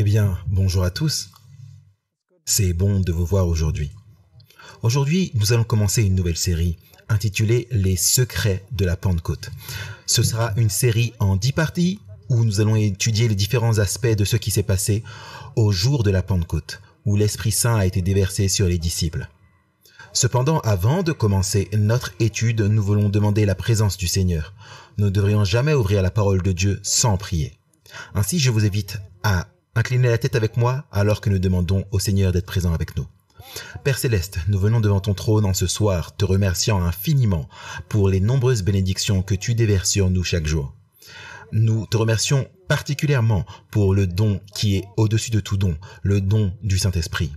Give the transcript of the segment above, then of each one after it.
Eh bien, bonjour à tous. C'est bon de vous voir aujourd'hui. Aujourd'hui, nous allons commencer une nouvelle série intitulée « Les secrets de la Pentecôte ». Ce sera une série en 10 parties où nous allons étudier les différents aspects de ce qui s'est passé au jour de la Pentecôte, où l'Esprit Saint a été déversé sur les disciples. Cependant, avant de commencer notre étude, nous voulons demander la présence du Seigneur. Nous ne devrions jamais ouvrir la parole de Dieu sans prier. Ainsi, je vous invite à incliner la tête avec moi alors que nous demandons au Seigneur d'être présent avec nous. Père Céleste, nous venons devant ton trône en ce soir, te remerciant infiniment pour les nombreuses bénédictions que tu déverses sur nous chaque jour. Nous te remercions particulièrement pour le don qui est au-dessus de tout don, le don du Saint-Esprit.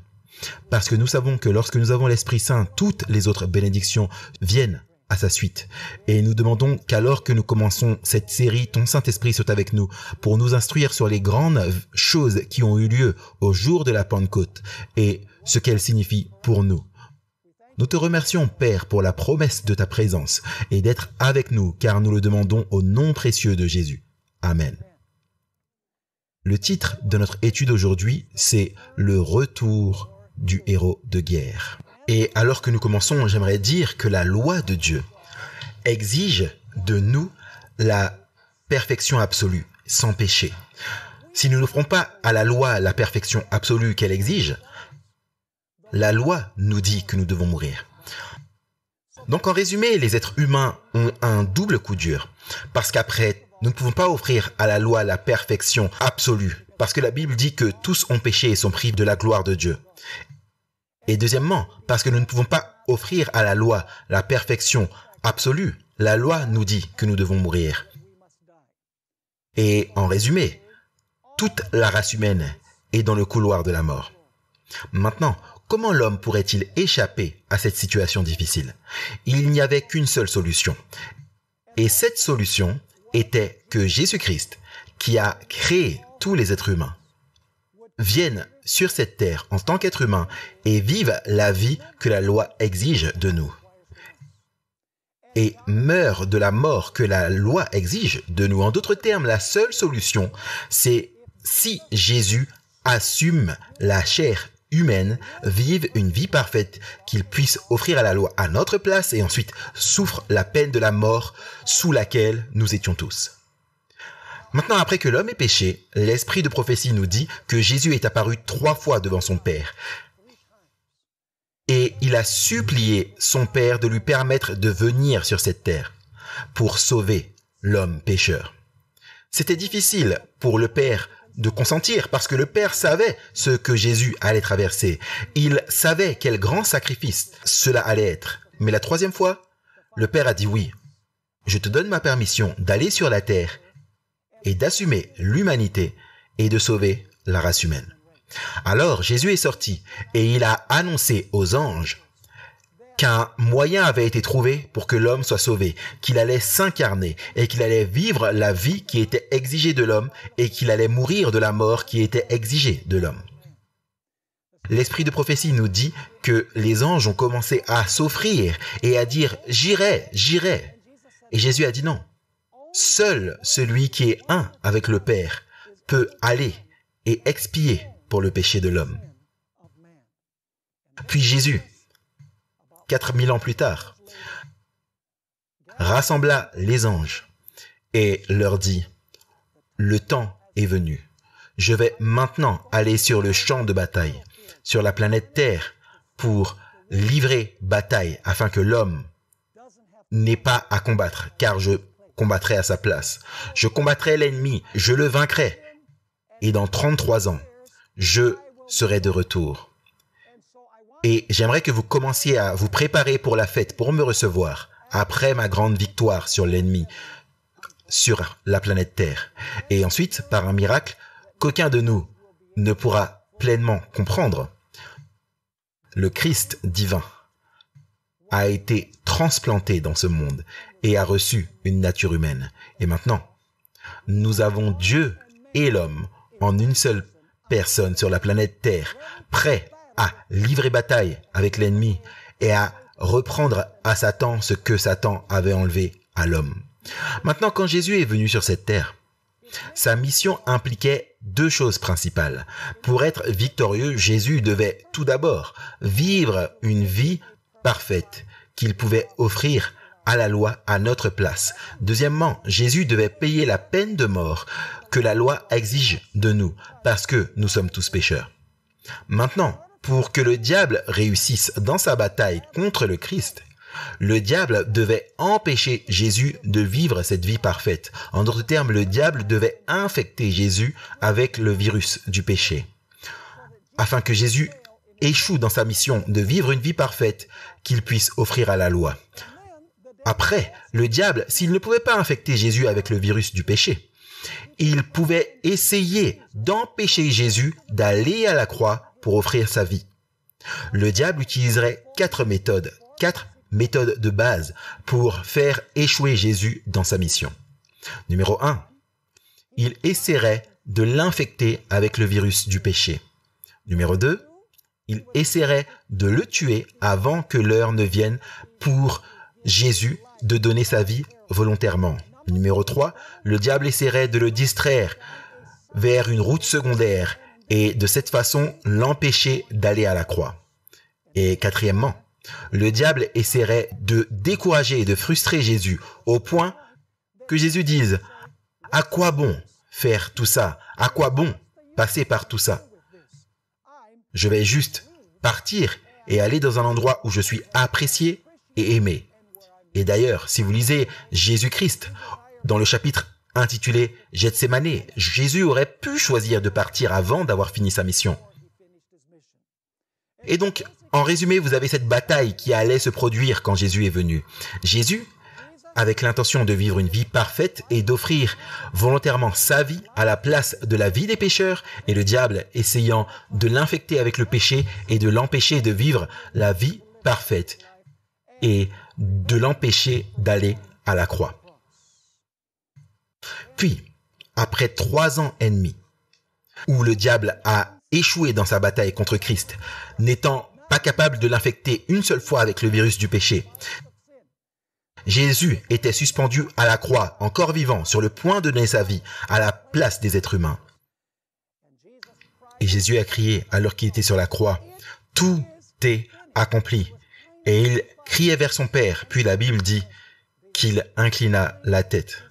Parce que nous savons que lorsque nous avons l'Esprit Saint, toutes les autres bénédictions viennent à sa suite. Et nous demandons qu'alors que nous commençons cette série, ton Saint-Esprit soit avec nous pour nous instruire sur les grandes choses qui ont eu lieu au jour de la Pentecôte et ce qu'elles signifient pour nous. Nous te remercions, Père, pour la promesse de ta présence et d'être avec nous, car nous le demandons au nom précieux de Jésus. Amen. Le titre de notre étude aujourd'hui, c'est « Le retour du héros de guerre ». Et alors que nous commençons, j'aimerais dire que la loi de Dieu exige de nous la perfection absolue, sans péché. Si nous n'offrons pas à la loi la perfection absolue qu'elle exige, la loi nous dit que nous devons mourir. Donc en résumé, les êtres humains ont un double coup dur, parce qu'après, nous ne pouvons pas offrir à la loi la perfection absolue, parce que la Bible dit que tous ont péché et sont privés de la gloire de Dieu. Et deuxièmement, parce que nous ne pouvons pas offrir à la loi la perfection absolue, la loi nous dit que nous devons mourir. Et en résumé, toute la race humaine est dans le couloir de la mort. Maintenant, comment l'homme pourrait-il échapper à cette situation difficile? Il n'y avait qu'une seule solution. Et cette solution était que Jésus-Christ, qui a créé tous les êtres humains, viennent sur cette terre en tant qu'être humain et vivent la vie que la loi exige de nous. Et meurent de la mort que la loi exige de nous. En d'autres termes, la seule solution, c'est si Jésus assume la chair humaine, vive une vie parfaite, qu'il puisse offrir à la loi à notre place et ensuite souffre la peine de la mort sous laquelle nous étions tous. Maintenant, après que l'homme ait péché, l'esprit de prophétie nous dit que Jésus est apparu 3 fois devant son Père. Et il a supplié son Père de lui permettre de venir sur cette terre pour sauver l'homme pécheur. C'était difficile pour le Père de consentir parce que le Père savait ce que Jésus allait traverser. Il savait quel grand sacrifice cela allait être. Mais la 3e fois, le Père a dit oui. Je te donne ma permission d'aller sur la terre et d'assumer l'humanité et de sauver la race humaine. Alors Jésus est sorti et il a annoncé aux anges qu'un moyen avait été trouvé pour que l'homme soit sauvé, qu'il allait s'incarner et qu'il allait vivre la vie qui était exigée de l'homme et qu'il allait mourir de la mort qui était exigée de l'homme. L'esprit de prophétie nous dit que les anges ont commencé à s'offrir et à dire « J'irai, j'irai ». Et Jésus a dit non. Seul celui qui est un avec le Père peut aller et expier pour le péché de l'homme. Puis Jésus, 4000 ans plus tard, rassembla les anges et leur dit « Le temps est venu. Je vais maintenant aller sur le champ de bataille, sur la planète Terre, pour livrer bataille afin que l'homme n'ait pas à combattre, car je combattrai à sa place. Je combattrai l'ennemi, je le vaincrai. Et dans 33 ans, je serai de retour. Et j'aimerais que vous commenciez à vous préparer pour la fête, pour me recevoir, après ma grande victoire sur l'ennemi, sur la planète Terre. Et ensuite, par un miracle, qu'aucun de nous ne pourra pleinement comprendre, le Christ divin a été transplanté dans ce monde et a reçu une nature humaine. Et maintenant, nous avons Dieu et l'homme en une seule personne sur la planète Terre, prêts à livrer bataille avec l'ennemi et à reprendre à Satan ce que Satan avait enlevé à l'homme. Maintenant, quand Jésus est venu sur cette terre, sa mission impliquait deux choses principales. Pour être victorieux, Jésus devait tout d'abord vivre une vie parfaite qu'il pouvait offrir à la loi à notre place. Deuxièmement, Jésus devait payer la peine de mort que la loi exige de nous parce que nous sommes tous pécheurs. Maintenant, pour que le diable réussisse dans sa bataille contre le Christ, le diable devait empêcher Jésus de vivre cette vie parfaite. En d'autres termes, le diable devait infecter Jésus avec le virus du péché, afin que Jésus échoue dans sa mission de vivre une vie parfaite qu'il puisse offrir à la loi. Après, le diable, s'il ne pouvait pas infecter Jésus avec le virus du péché, il pouvait essayer d'empêcher Jésus d'aller à la croix pour offrir sa vie. Le diable utiliserait quatre méthodes de base pour faire échouer Jésus dans sa mission. Numéro 1, il essaierait de l'infecter avec le virus du péché. Numéro 2, il essaierait de le tuer avant que l'heure ne vienne pour Jésus de donner sa vie volontairement. Numéro 3, le diable essaierait de le distraire vers une route secondaire et de cette façon l'empêcher d'aller à la croix. Et quatrièmement, le diable essaierait de décourager et de frustrer Jésus au point que Jésus dise « À quoi bon faire tout ça? À quoi bon passer par tout ça? Je vais juste partir et aller dans un endroit où je suis apprécié et aimé. » Et d'ailleurs, si vous lisez Jésus-Christ dans le chapitre intitulé « Gethsémané », Jésus aurait pu choisir de partir avant d'avoir fini sa mission. Et donc, en résumé, vous avez cette bataille qui allait se produire quand Jésus est venu. Jésus, avec l'intention de vivre une vie parfaite et d'offrir volontairement sa vie à la place de la vie des pécheurs, et le diable essayant de l'infecter avec le péché et de l'empêcher de vivre la vie parfaite et de l'empêcher d'aller à la croix. Puis, après 3 ans et demi, où le diable a échoué dans sa bataille contre Christ, n'étant pas capable de l'infecter une seule fois avec le virus du péché, Jésus était suspendu à la croix, encore vivant, sur le point de donner sa vie à la place des êtres humains. Et Jésus a crié alors qu'il était sur la croix, « Tout est accompli ». Et il criait vers son Père, puis la Bible dit qu'il inclina la tête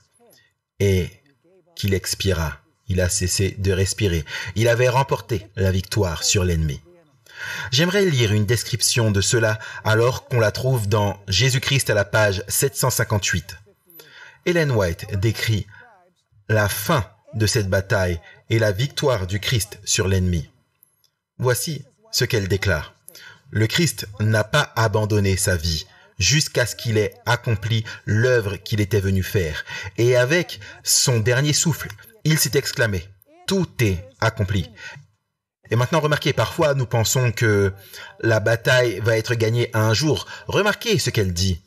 et qu'il expira. Il a cessé de respirer. Il avait remporté la victoire sur l'ennemi. J'aimerais lire une description de cela alors qu'on la trouve dans Jésus-Christ à la page 758. Ellen White décrit la fin de cette bataille et la victoire du Christ sur l'ennemi. Voici ce qu'elle déclare. Le Christ n'a pas abandonné sa vie jusqu'à ce qu'il ait accompli l'œuvre qu'il était venu faire. Et avec son dernier souffle, il s'est exclamé « Tout est accompli ». Et maintenant, remarquez, parfois nous pensons que la bataille va être gagnée un jour. Remarquez ce qu'elle dit.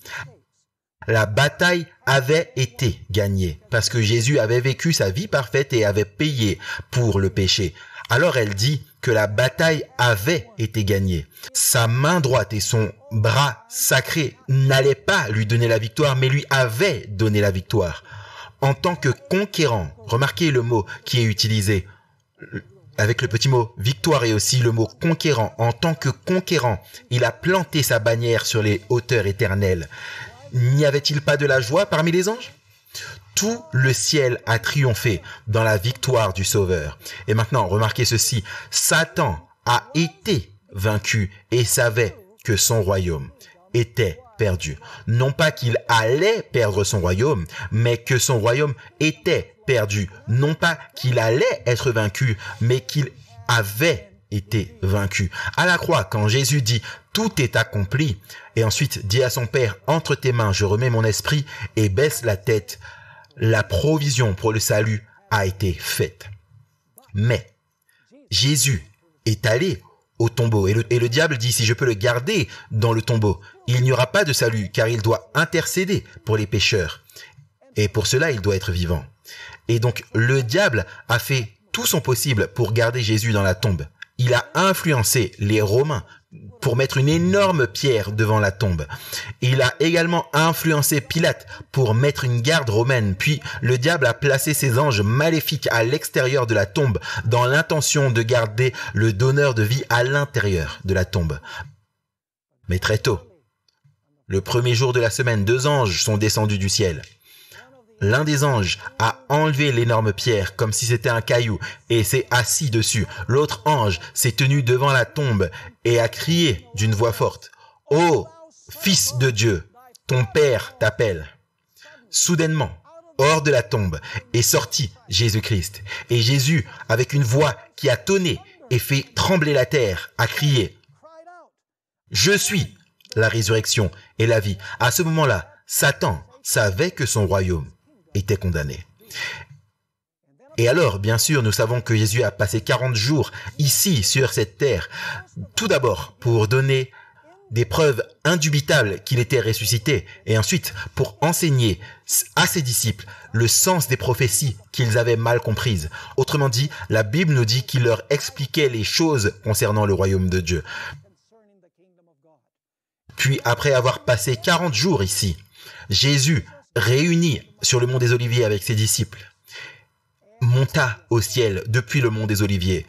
La bataille avait été gagnée parce que Jésus avait vécu sa vie parfaite et avait payé pour le péché. Alors elle dit que la bataille avait été gagnée. Sa main droite et son bras sacré n'allaient pas lui donner la victoire, mais lui avaient donné la victoire. En tant que conquérant, remarquez le mot qui est utilisé avec le petit mot victoire et aussi le mot conquérant. En tant que conquérant, il a planté sa bannière sur les hauteurs éternelles. N'y avait-il pas de la joie parmi les anges ? Tout le ciel a triomphé dans la victoire du Sauveur. Et maintenant, remarquez ceci, Satan a été vaincu et savait que son royaume était perdu. Non pas qu'il allait perdre son royaume, mais que son royaume était perdu. Non pas qu'il allait être vaincu, mais qu'il avait été vaincu. À la croix, quand Jésus dit « Tout est accompli » et ensuite dit à son Père « Entre tes mains, je remets mon esprit » et baisse la tête, la provision pour le salut a été faite. Mais Jésus est allé au tombeau et le diable dit si je peux le garder dans le tombeau, il n'y aura pas de salut car il doit intercéder pour les pécheurs et pour cela il doit être vivant. Et donc le diable a fait tout son possible pour garder Jésus dans la tombe. Il a influencé les Romains pour mettre une énorme pierre devant la tombe. Il a également influencé Pilate pour mettre une garde romaine, puis le diable a placé ses anges maléfiques à l'extérieur de la tombe dans l'intention de garder le donneur de vie à l'intérieur de la tombe. Mais très tôt, le premier jour de la semaine, 2 anges sont descendus du ciel. L'un des anges a enlevé l'énorme pierre comme si c'était un caillou et s'est assis dessus. L'autre ange s'est tenu devant la tombe et a crié d'une voix forte, « Ô Fils de Dieu, ton Père t'appelle !» Soudainement, hors de la tombe, est sorti Jésus-Christ. Et Jésus, avec une voix qui a tonné et fait trembler la terre, a crié, « Je suis la résurrection et la vie. » À ce moment-là, Satan savait que son royaume était condamné. Et alors, bien sûr, nous savons que Jésus a passé 40 jours ici, sur cette terre, tout d'abord pour donner des preuves indubitables qu'il était ressuscité, et ensuite pour enseigner à ses disciples le sens des prophéties qu'ils avaient mal comprises. Autrement dit, la Bible nous dit qu'il leur expliquait les choses concernant le royaume de Dieu. Puis, après avoir passé 40 jours ici, Jésus, réuni sur le mont des Oliviers avec ses disciples, monta au ciel depuis le mont des Oliviers.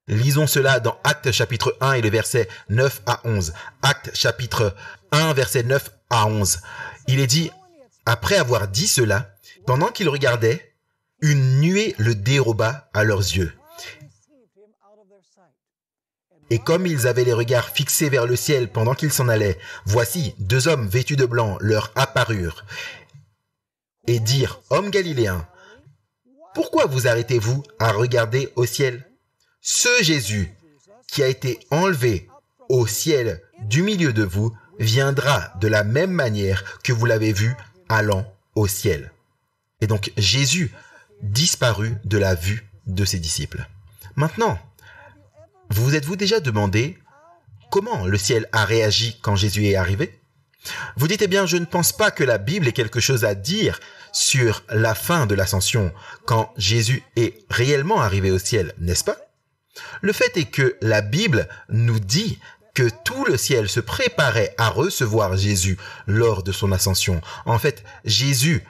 Lisons cela dans Actes chapitre 1 et le verset 9 à 11. Actes chapitre 1, verset 9 à 11. Il est dit, après avoir dit cela, pendant qu'ils regardaient, une nuée le déroba à leurs yeux. Et comme ils avaient les regards fixés vers le ciel pendant qu'ils s'en allaient, voici 2 hommes vêtus de blanc leur apparurent et dirent, « Hommes galiléens, pourquoi vous arrêtez-vous à regarder au ciel? Ce Jésus qui a été enlevé au ciel du milieu de vous viendra de la même manière que vous l'avez vu allant au ciel. » Et donc Jésus disparut de la vue de ses disciples. Maintenant, vous êtes-vous déjà demandé comment le ciel a réagi quand Jésus est arrivé? Vous dites, eh bien, je ne pense pas que la Bible ait quelque chose à dire sur la fin de l'ascension, quand Jésus est réellement arrivé au ciel, n'est-ce pas? Le fait est que la Bible nous dit que tout le ciel se préparait à recevoir Jésus lors de son ascension. En fait, Jésus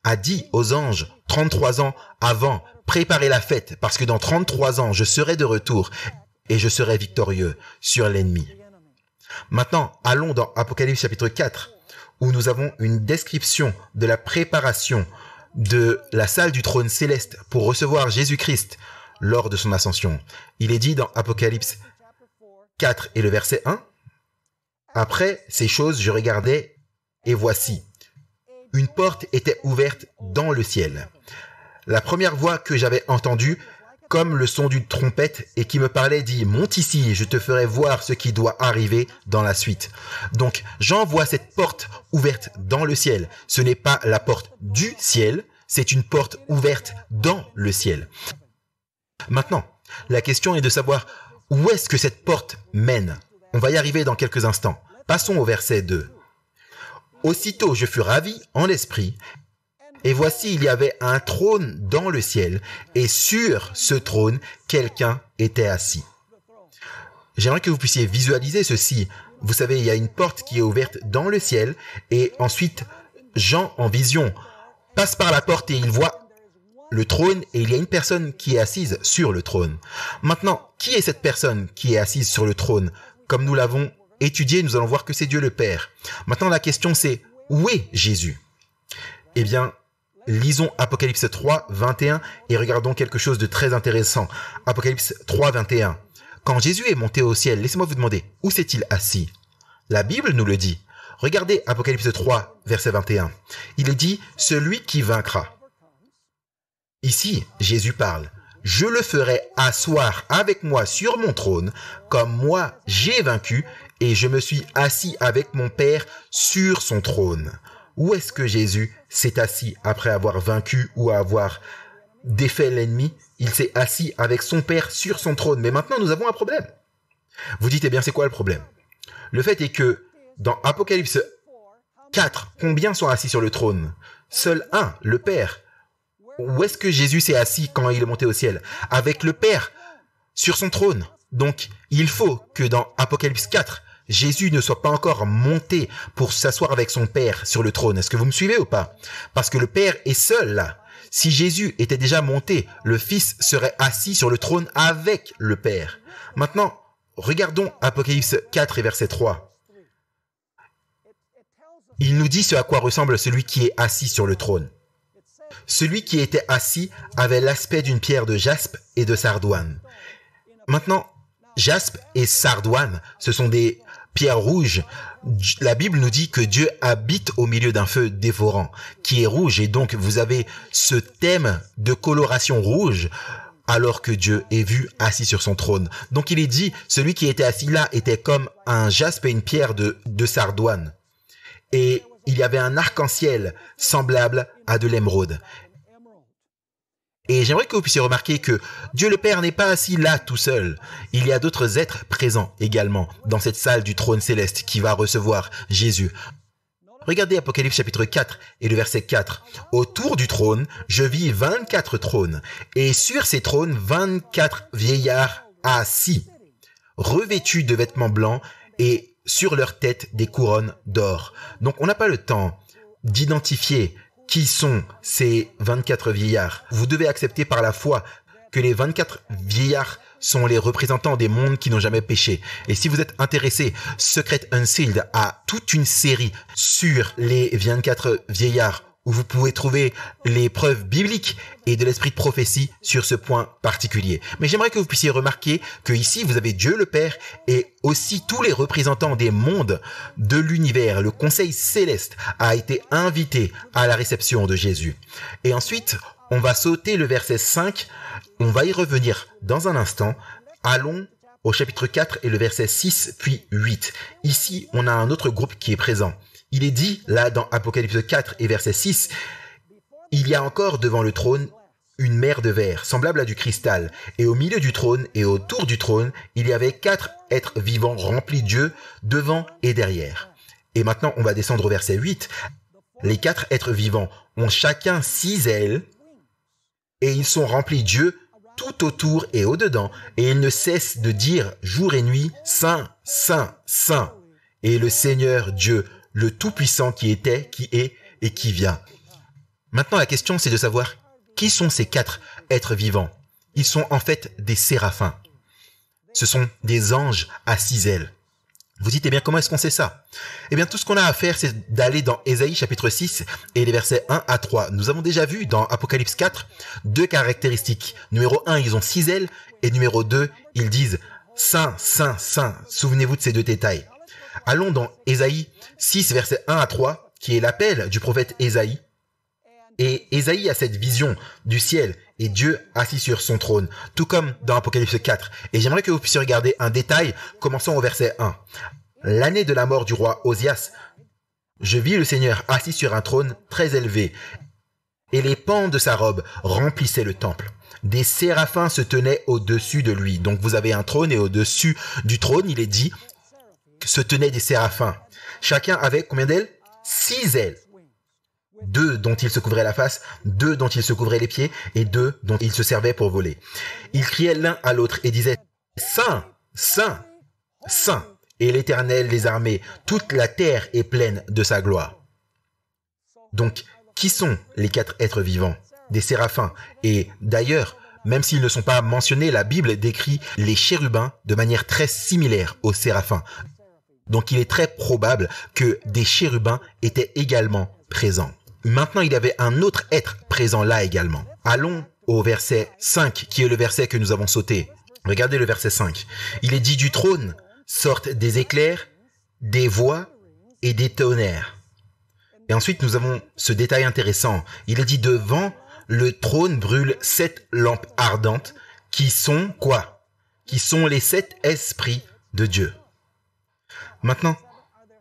a dit aux anges 33 ans avant, préparez la fête, parce que dans 33 ans, je serai de retour et je serai victorieux sur l'ennemi. Maintenant, allons dans Apocalypse chapitre 4, où nous avons une description de la préparation de la salle du trône céleste pour recevoir Jésus-Christ lors de son ascension. Il est dit dans Apocalypse 4 et le verset 1, « Après ces choses, je regardais, et voici, une porte était ouverte dans le ciel. La première voix que j'avais entendue, comme le son d'une trompette, et qui me parlait, dit, « Monte ici, je te ferai voir ce qui doit arriver dans la suite. » Donc, Jean voit cette porte ouverte dans le ciel. Ce n'est pas la porte du ciel, c'est une porte ouverte dans le ciel. Maintenant, la question est de savoir où est-ce que cette porte mène. On va y arriver dans quelques instants. Passons au verset 2. « Aussitôt je fus ravi en l'esprit, et voici il y avait un trône dans le ciel, et sur ce trône, quelqu'un était assis. » J'aimerais que vous puissiez visualiser ceci. Vous savez, il y a une porte qui est ouverte dans le ciel, et ensuite, Jean, en vision, passe par la porte et il voit le trône, et il y a une personne qui est assise sur le trône. Maintenant, qui est cette personne qui est assise sur le trône? Comme nous l'avons étudié, nous allons voir que c'est Dieu le Père. Maintenant, la question c'est, où est Jésus? Eh bien, lisons Apocalypse 3, 21 et regardons quelque chose de très intéressant. Apocalypse 3, 21. Quand Jésus est monté au ciel, laissez-moi vous demander, où s'est-il assis? La Bible nous le dit. Regardez Apocalypse 3, verset 21. Il est dit, celui qui vaincra. Ici, Jésus parle. Je le ferai asseoir avec moi sur mon trône, comme moi j'ai vaincu, et je me suis assis avec mon Père sur son trône. Où est-ce que Jésus s'est assis après avoir vaincu ou avoir défait l'ennemi? Il s'est assis avec son Père sur son trône. Mais maintenant, nous avons un problème. Vous dites, eh bien, c'est quoi le problème? Le fait est que dans Apocalypse 4, combien sont assis sur le trône? Seul un, le Père. Où est-ce que Jésus s'est assis quand il est monté au ciel? Avec le Père sur son trône. Donc, il faut que dans Apocalypse 4, Jésus ne soit pas encore monté pour s'asseoir avec son Père sur le trône. Est-ce que vous me suivez ou pas? Parce que le Père est seul là. Si Jésus était déjà monté, le Fils serait assis sur le trône avec le Père. Maintenant, regardons Apocalypse 4 et verset 3. Il nous dit ce à quoi ressemble celui qui est assis sur le trône. Celui qui était assis avait l'aspect d'une pierre de jaspe et de sardoine. Maintenant, jaspe et sardoine, ce sont des pierres rouges. La Bible nous dit que Dieu habite au milieu d'un feu dévorant, qui est rouge. Et donc, vous avez ce thème de coloration rouge, alors que Dieu est vu assis sur son trône. Donc, il est dit, celui qui était assis là était comme un jaspe et une pierre de sardoine. Et il y avait un arc-en-ciel semblable à de l'émeraude. Et j'aimerais que vous puissiez remarquer que Dieu le Père n'est pas assis là tout seul. Il y a d'autres êtres présents également dans cette salle du trône céleste qui va recevoir Jésus. Regardez Apocalypse chapitre 4 et le verset 4. Autour du trône, je vis 24 trônes, et sur ces trônes, 24 vieillards assis, revêtus de vêtements blancs et sur leur tête des couronnes d'or. Donc on n'a pas le temps d'identifier qui sont ces 24 vieillards. Vous devez accepter par la foi que les 24 vieillards sont les représentants des mondes qui n'ont jamais péché. Et si vous êtes intéressé, Secret Unsealed a toute une série sur les 24 vieillards où vous pouvez trouver les preuves bibliques et de l'esprit de prophétie sur ce point particulier. Mais j'aimerais que vous puissiez remarquer que ici, vous avez Dieu le Père et aussi tous les représentants des mondes de l'univers. Le conseil céleste a été invité à la réception de Jésus. Et ensuite, on va sauter le verset 5. On va y revenir dans un instant. Allons au chapitre 4 et le verset 6 puis 8. Ici, on a un autre groupe qui est présent. Il est dit, là, dans Apocalypse 4 et verset 6, « Il y a encore devant le trône une mer de verre, semblable à du cristal, et au milieu du trône et autour du trône, il y avait 4 êtres vivants remplis de Dieu, devant et derrière. » Et maintenant, on va descendre au verset 8. « Les 4 êtres vivants ont chacun 6 ailes, et ils sont remplis de Dieu tout autour et au-dedans, et ils ne cessent de dire jour et nuit, « Saint, Saint, Saint, et le Seigneur Dieu, le Tout-Puissant qui était, qui est et qui vient. » Maintenant, la question, c'est de savoir qui sont ces 4 êtres vivants. Ils sont en fait des séraphins. Ce sont des anges à 6 ailes. Vous dites, eh bien, comment est-ce qu'on sait ça? Eh bien, tout ce qu'on a à faire, c'est d'aller dans Ésaïe chapitre 6 et les versets 1 à 3. Nous avons déjà vu dans Apocalypse 4 2 caractéristiques. Numéro 1, ils ont 6 ailes, et numéro 2, ils disent Saint, Saint, Saint. Souvenez-vous de ces 2 détails. Allons dans Ésaïe 6, versets 1 à 3, qui est l'appel du prophète Ésaïe. Et Ésaïe a cette vision du ciel et Dieu assis sur son trône, tout comme dans Apocalypse 4. Et j'aimerais que vous puissiez regarder un détail, commençons au verset 1. L'année de la mort du roi Osias, je vis le Seigneur assis sur un trône très élevé, et les pans de sa robe remplissaient le temple. Des séraphins se tenaient au-dessus de lui. Donc vous avez un trône et au-dessus du trône, il est dit, se tenaient des séraphins. Chacun avait combien d'ailes? 6 ailes. 2 dont il se couvrait la face, 2 dont il se couvrait les pieds, et 2 dont il se servait pour voler. Ils criaient l'un à l'autre et disaient « Saint, Saint, Saint !» Et l'Éternel des armées, toute la terre est pleine de sa gloire. Donc, qui sont les 4 êtres vivants? Des séraphins. Et d'ailleurs, même s'ils ne sont pas mentionnés, la Bible décrit les chérubins de manière très similaire aux séraphins. Donc il est très probable que des chérubins étaient également présents. Maintenant, il y avait un autre être présent là également. Allons au verset 5, qui est le verset que nous avons sauté. Regardez le verset 5. Il est dit, du trône sortent des éclairs, des voix et des tonnerres. Et ensuite, nous avons ce détail intéressant. Il est dit, devant le trône brûlent 7 lampes ardentes, qui sont quoi? Qui sont les 7 esprits de Dieu. Maintenant,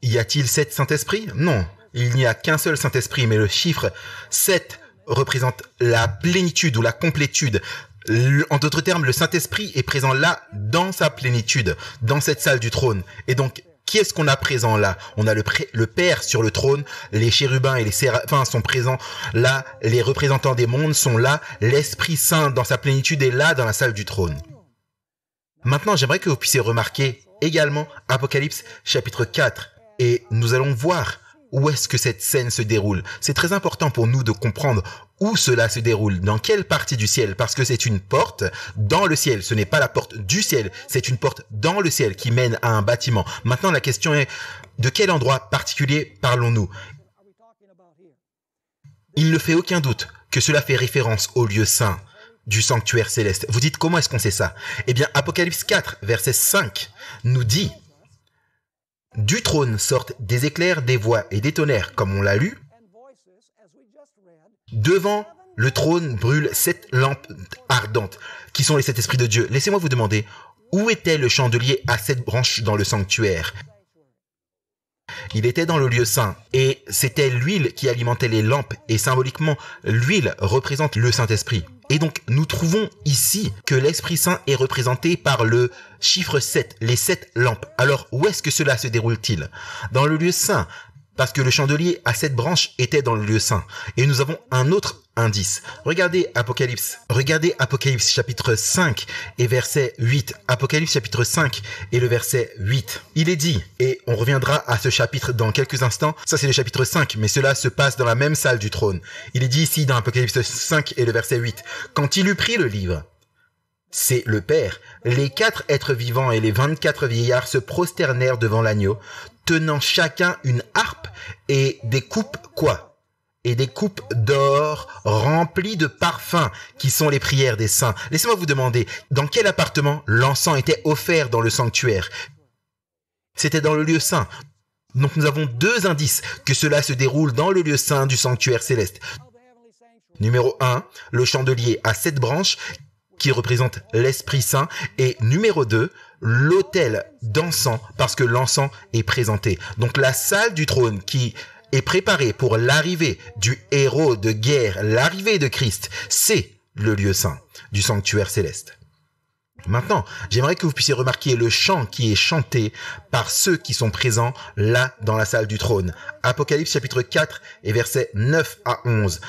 y a-t-il 7 Saint-Esprits? Non, il n'y a qu'un seul Saint-Esprit, mais le chiffre 7 représente la plénitude ou la complétude. En d'autres termes, le Saint-Esprit est présent là, dans sa plénitude, dans cette salle du trône. Et donc, qui est-ce qu'on a présent là? On a le Père sur le trône, les chérubins et les séraphins sont présents là, les représentants des mondes sont là, l'Esprit Saint dans sa plénitude est là dans la salle du trône. Maintenant, j'aimerais que vous puissiez remarquer également Apocalypse chapitre 4 et nous allons voir où est-ce que cette scène se déroule. C'est très important pour nous de comprendre où cela se déroule, dans quelle partie du ciel, parce que c'est une porte dans le ciel. Ce n'est pas la porte du ciel, c'est une porte dans le ciel qui mène à un bâtiment. Maintenant, la question est, de quel endroit particulier parlons-nous? Il ne fait aucun doute que cela fait référence au lieu saint du sanctuaire céleste. Vous dites, comment est-ce qu'on sait ça? Eh bien, Apocalypse 4, verset 5, nous dit: du trône sortent des éclairs, des voix et des tonnerres, comme on l'a lu. Devant le trône brûlent 7 lampes ardentes, qui sont les 7 esprits de Dieu. Laissez-moi vous demander, où était le chandelier à 7 branches dans le sanctuaire? Il était dans le lieu saint, et c'était l'huile qui alimentait les lampes, et symboliquement, l'huile représente le Saint-Esprit. Et donc, nous trouvons ici que l'Esprit Saint est représenté par le chiffre 7, les 7 lampes. Alors, où est-ce que cela se déroule-t-il? Dans le lieu saint, parce que le chandelier à 7 branches était dans le lieu saint. Et nous avons un autre indice. Regardez Apocalypse chapitre 5 et verset 8. Apocalypse chapitre 5 et le verset 8. Il est dit, et on reviendra à ce chapitre dans quelques instants, ça c'est le chapitre 5, mais cela se passe dans la même salle du trône. Il est dit ici dans Apocalypse 5 et le verset 8. Quand il eut pris le livre, c'est le Père, les 4 êtres vivants et les 24 vieillards se prosternèrent devant l'agneau, tenant chacun une harpe et des coupes quoi? Et des coupes d'or remplies de parfums, qui sont les prières des saints. Laissez-moi vous demander, dans quel appartement l'encens était offert dans le sanctuaire? C'était dans le lieu saint. Donc nous avons 2 indices que cela se déroule dans le lieu saint du sanctuaire céleste. Numéro 1, le chandelier à 7 branches, qui représente l'Esprit Saint, et numéro 2, l'autel d'encens, parce que l'encens est présenté. Donc la salle du trône qui est préparée pour l'arrivée du héros de guerre, l'arrivée de Christ, c'est le lieu saint du sanctuaire céleste. Maintenant, j'aimerais que vous puissiez remarquer le chant qui est chanté par ceux qui sont présents là dans la salle du trône. Apocalypse chapitre 4 et versets 9 à 11.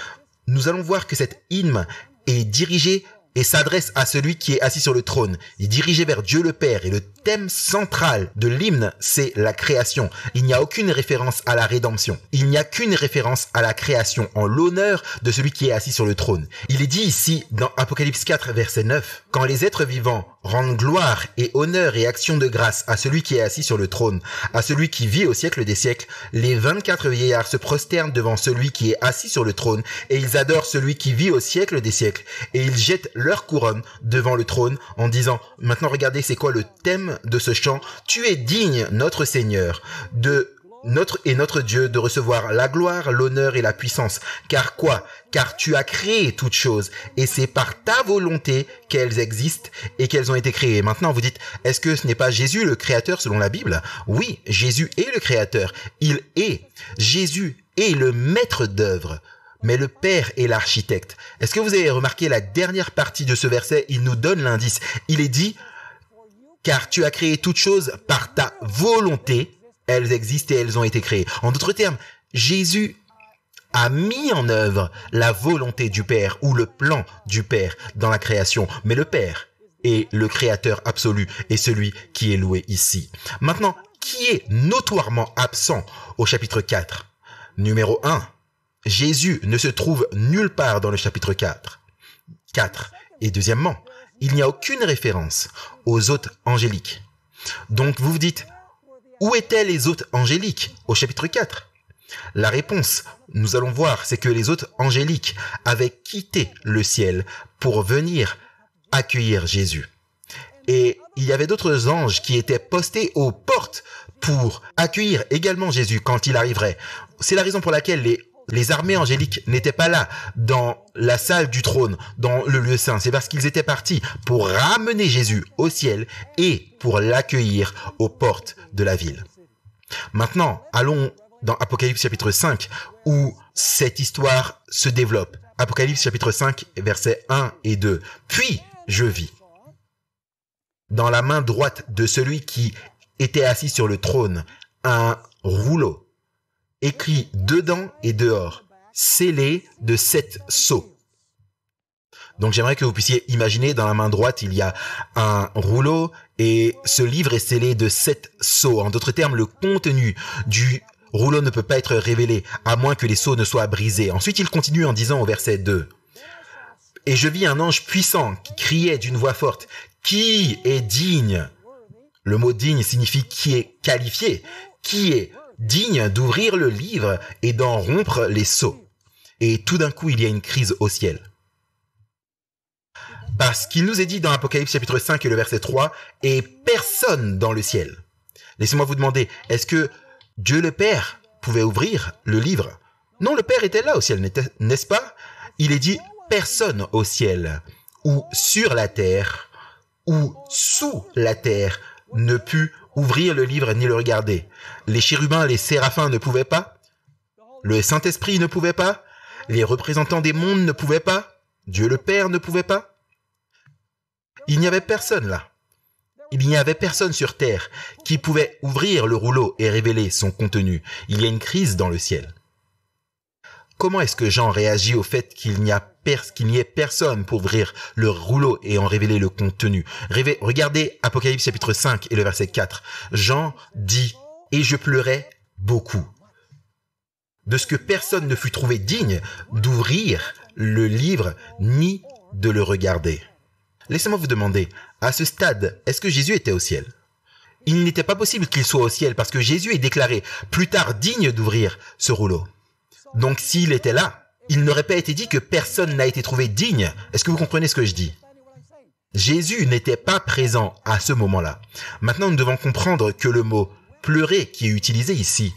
Nous allons voir que cet hymne est dirigé et s'adresse à celui qui est assis sur le trône. Il est dirigé vers Dieu le Père, et le thème central de l'hymne, c'est la création. Il n'y a aucune référence à la rédemption. Il n'y a qu'une référence à la création, en l'honneur de celui qui est assis sur le trône. Il est dit ici, dans Apocalypse 4, verset 9, « Quand les êtres vivants rendent gloire et honneur et action de grâce à celui qui est assis sur le trône, à celui qui vit au siècle des siècles, les 24 vieillards se prosternent devant celui qui est assis sur le trône, et ils adorent celui qui vit au siècle des siècles, et ils jettent leur couronne devant le trône en disant, maintenant regardez c'est quoi le thème de ce chant, tu es digne, notre Seigneur, notre Dieu, de recevoir la gloire, l'honneur et la puissance. Car quoi? Car tu as créé toutes choses, et c'est par ta volonté qu'elles existent et qu'elles ont été créées. Maintenant, vous dites, est-ce que ce n'est pas Jésus le créateur selon la Bible? Oui, Jésus est le créateur. Il est. Jésus est le maître d'œuvre. Mais le Père est l'architecte. Est-ce que vous avez remarqué la dernière partie de ce verset? Il nous donne l'indice. Il est dit, car tu as créé toutes choses par ta volonté, elles existent et elles ont été créées. En d'autres termes, Jésus a mis en œuvre la volonté du Père ou le plan du Père dans la création. Mais le Père est le créateur absolu et celui qui est loué ici. Maintenant, qui est notoirement absent au chapitre 4? Numéro 1. Jésus ne se trouve nulle part dans le chapitre 4. Et deuxièmement, il n'y a aucune référence aux hôtes angéliques. Donc vous vous dites, où étaient les hôtes angéliques au chapitre 4? La réponse, nous allons voir, c'est que les hôtes angéliques avaient quitté le ciel pour venir accueillir Jésus. Et il y avait d'autres anges qui étaient postés aux portes pour accueillir également Jésus quand il arriverait. C'est la raison pour laquelle les armées angéliques n'étaient pas là dans la salle du trône, dans le lieu saint. C'est parce qu'ils étaient partis pour ramener Jésus au ciel et pour l'accueillir aux portes de la ville. Maintenant, allons dans Apocalypse chapitre 5 où cette histoire se développe. Apocalypse chapitre 5, versets 1 et 2. Puis je vis dans la main droite de celui qui était assis sur le trône un rouleau écrit dedans et dehors, scellé de 7 sceaux. Donc j'aimerais que vous puissiez imaginer, dans la main droite, il y a un rouleau et ce livre est scellé de 7 sceaux. En d'autres termes, le contenu du rouleau ne peut pas être révélé, à moins que les sceaux ne soient brisés. Ensuite, il continue en disant au verset 2. « Et je vis un ange puissant qui criait d'une voix forte, « Qui est digne ?» Le mot « digne » signifie « qui est qualifié ». Qui est digne d'ouvrir le livre et d'en rompre les sceaux. Et tout d'un coup, il y a une crise au ciel. Parce qu'il nous est dit dans Apocalypse chapitre 5 et le verset 3, « Et personne dans le ciel. » Laissez-moi vous demander, est-ce que Dieu le Père pouvait ouvrir le livre? Non, le Père était là au ciel, n'est-ce pas? Il est dit « personne au ciel, ou sur la terre, ou sous la terre, ne put ouvrir le livre ni le regarder. Les chérubins, les séraphins ne pouvaient pas. Le Saint-Esprit ne pouvait pas. Les représentants des mondes ne pouvaient pas. Dieu le Père ne pouvait pas. Il n'y avait personne là. Il n'y avait personne sur terre qui pouvait ouvrir le rouleau et révéler son contenu. Il y a une crise dans le ciel. Comment est-ce que Jean réagit au fait qu'il n'y ait personne pour ouvrir le rouleau et en révéler le contenu? Regardez Apocalypse chapitre 5 et le verset 4. Jean dit « Et je pleurais beaucoup de ce que personne ne fut trouvé digne d'ouvrir le livre ni de le regarder. » Laissez-moi vous demander, à ce stade, est-ce que Jésus était au ciel? Il n'était pas possible qu'il soit au ciel parce que Jésus est déclaré plus tard digne d'ouvrir ce rouleau. Donc s'il était là, il n'aurait pas été dit que personne n'a été trouvé digne. Est-ce que vous comprenez ce que je dis? Jésus n'était pas présent à ce moment-là. Maintenant, nous devons comprendre que le mot « pleurer » qui est utilisé ici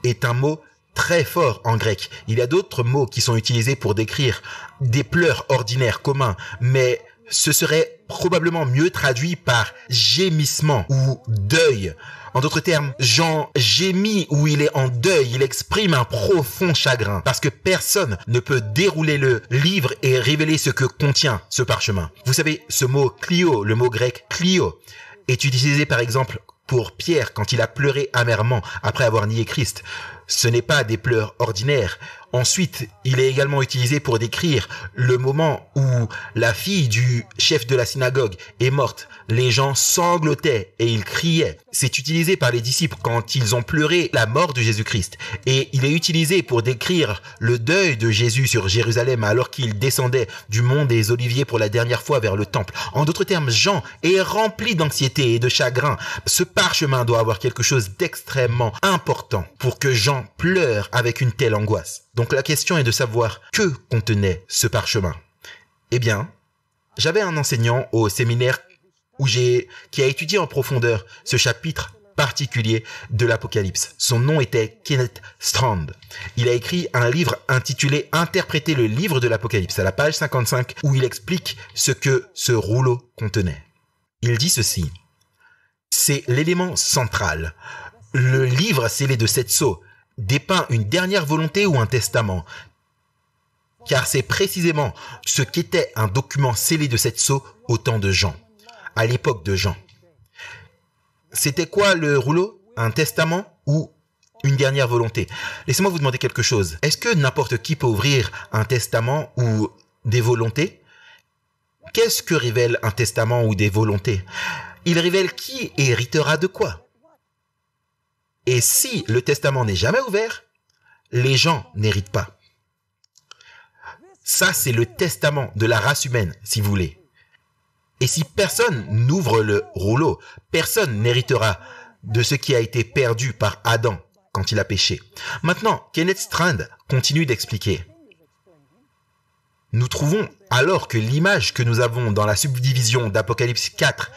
est un mot très fort en grec. Il y a d'autres mots qui sont utilisés pour décrire des pleurs ordinaires communs, mais ce serait probablement mieux traduit par gémissement ou deuil. En d'autres termes, Jean gémit ou il est en deuil, il exprime un profond chagrin parce que personne ne peut dérouler le livre et révéler ce que contient ce parchemin. Vous savez, ce mot clio, le mot grec clio, est utilisé par exemple pour Pierre quand il a pleuré amèrement après avoir nié Christ. Ce n'est pas des pleurs ordinaires. Ensuite, il est également utilisé pour décrire le moment où la fille du chef de la synagogue est morte. Les gens sanglotaient et ils criaient. C'est utilisé par les disciples quand ils ont pleuré la mort de Jésus-Christ. Et il est utilisé pour décrire le deuil de Jésus sur Jérusalem alors qu'il descendait du mont des Oliviers pour la dernière fois vers le temple. En d'autres termes, Jean est rempli d'anxiété et de chagrin. Ce parchemin doit avoir quelque chose d'extrêmement important pour que Jean pleure avec une telle angoisse. Donc la question est de savoir que contenait ce parchemin. Eh bien, j'avais un enseignant au séminaire qui a étudié en profondeur ce chapitre particulier de l'Apocalypse. Son nom était Kenneth Strand. Il a écrit un livre intitulé « Interpréter le livre de l'Apocalypse » à la page 55 où il explique ce que ce rouleau contenait. Il dit ceci. C'est l'élément central. Le livre scellé de 7 sceaux dépeint une dernière volonté ou un testament, car c'est précisément ce qu'était un document scellé de 7 sceaux au temps de Jean, à l'époque de Jean. C'était quoi le rouleau? Un testament ou une dernière volonté? Laissez-moi vous demander quelque chose. Est-ce que n'importe qui peut ouvrir un testament ou des volontés? Qu'est-ce que révèle un testament ou des volontés? Il révèle qui héritera de quoi. Et si le testament n'est jamais ouvert, les gens n'héritent pas. Ça, c'est le testament de la race humaine, si vous voulez. Et si personne n'ouvre le rouleau, personne n'héritera de ce qui a été perdu par Adam quand il a péché. Maintenant, Kenneth Strand continue d'expliquer. Nous trouvons alors que l'image que nous avons dans la subdivision d'Apocalypse 4,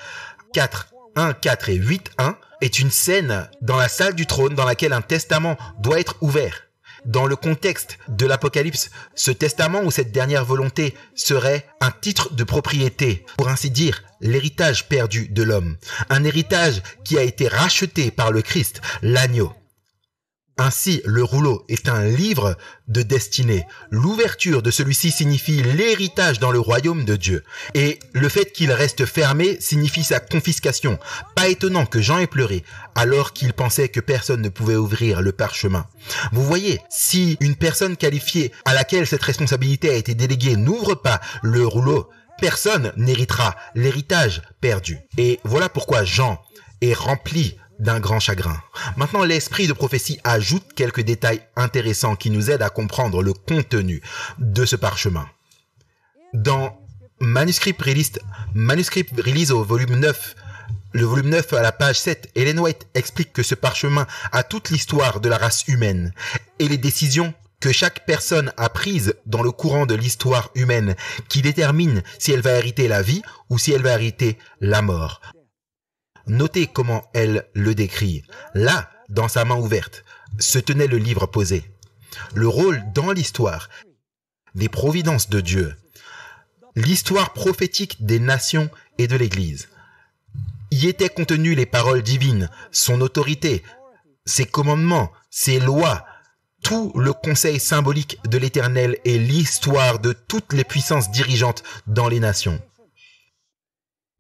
1, 4 et 8, 1, est une scène dans la salle du trône dans laquelle un testament doit être ouvert. Dans le contexte de l'Apocalypse, ce testament ou cette dernière volonté serait un titre de propriété, pour ainsi dire, l'héritage perdu de l'homme. Un héritage qui a été racheté par le Christ, l'agneau. Ainsi, le rouleau est un livre de destinée. L'ouverture de celui-ci signifie l'héritage dans le royaume de Dieu. Et le fait qu'il reste fermé signifie sa confiscation. Pas étonnant que Jean ait pleuré, alors qu'il pensait que personne ne pouvait ouvrir le parchemin. Vous voyez, si une personne qualifiée à laquelle cette responsabilité a été déléguée n'ouvre pas le rouleau, personne n'héritera l'héritage perdu. Et voilà pourquoi Jean est rempli d'un grand chagrin. Maintenant, l'esprit de prophétie ajoute quelques détails intéressants qui nous aident à comprendre le contenu de ce parchemin. Dans Manuscript Release au volume 9, le volume 9 à la page 7, Ellen White explique que ce parchemin a toute l'histoire de la race humaine et les décisions que chaque personne a prises dans le courant de l'histoire humaine qui déterminent si elle va hériter la vie ou si elle va hériter la mort. Notez comment elle le décrit. Là, dans sa main ouverte, se tenait le livre posé. Le rôle dans l'histoire des providences de Dieu, l'histoire prophétique des nations et de l'Église. Y étaient contenues les paroles divines, son autorité, ses commandements, ses lois, tout le conseil symbolique de l'Éternel et l'histoire de toutes les puissances dirigeantes dans les nations.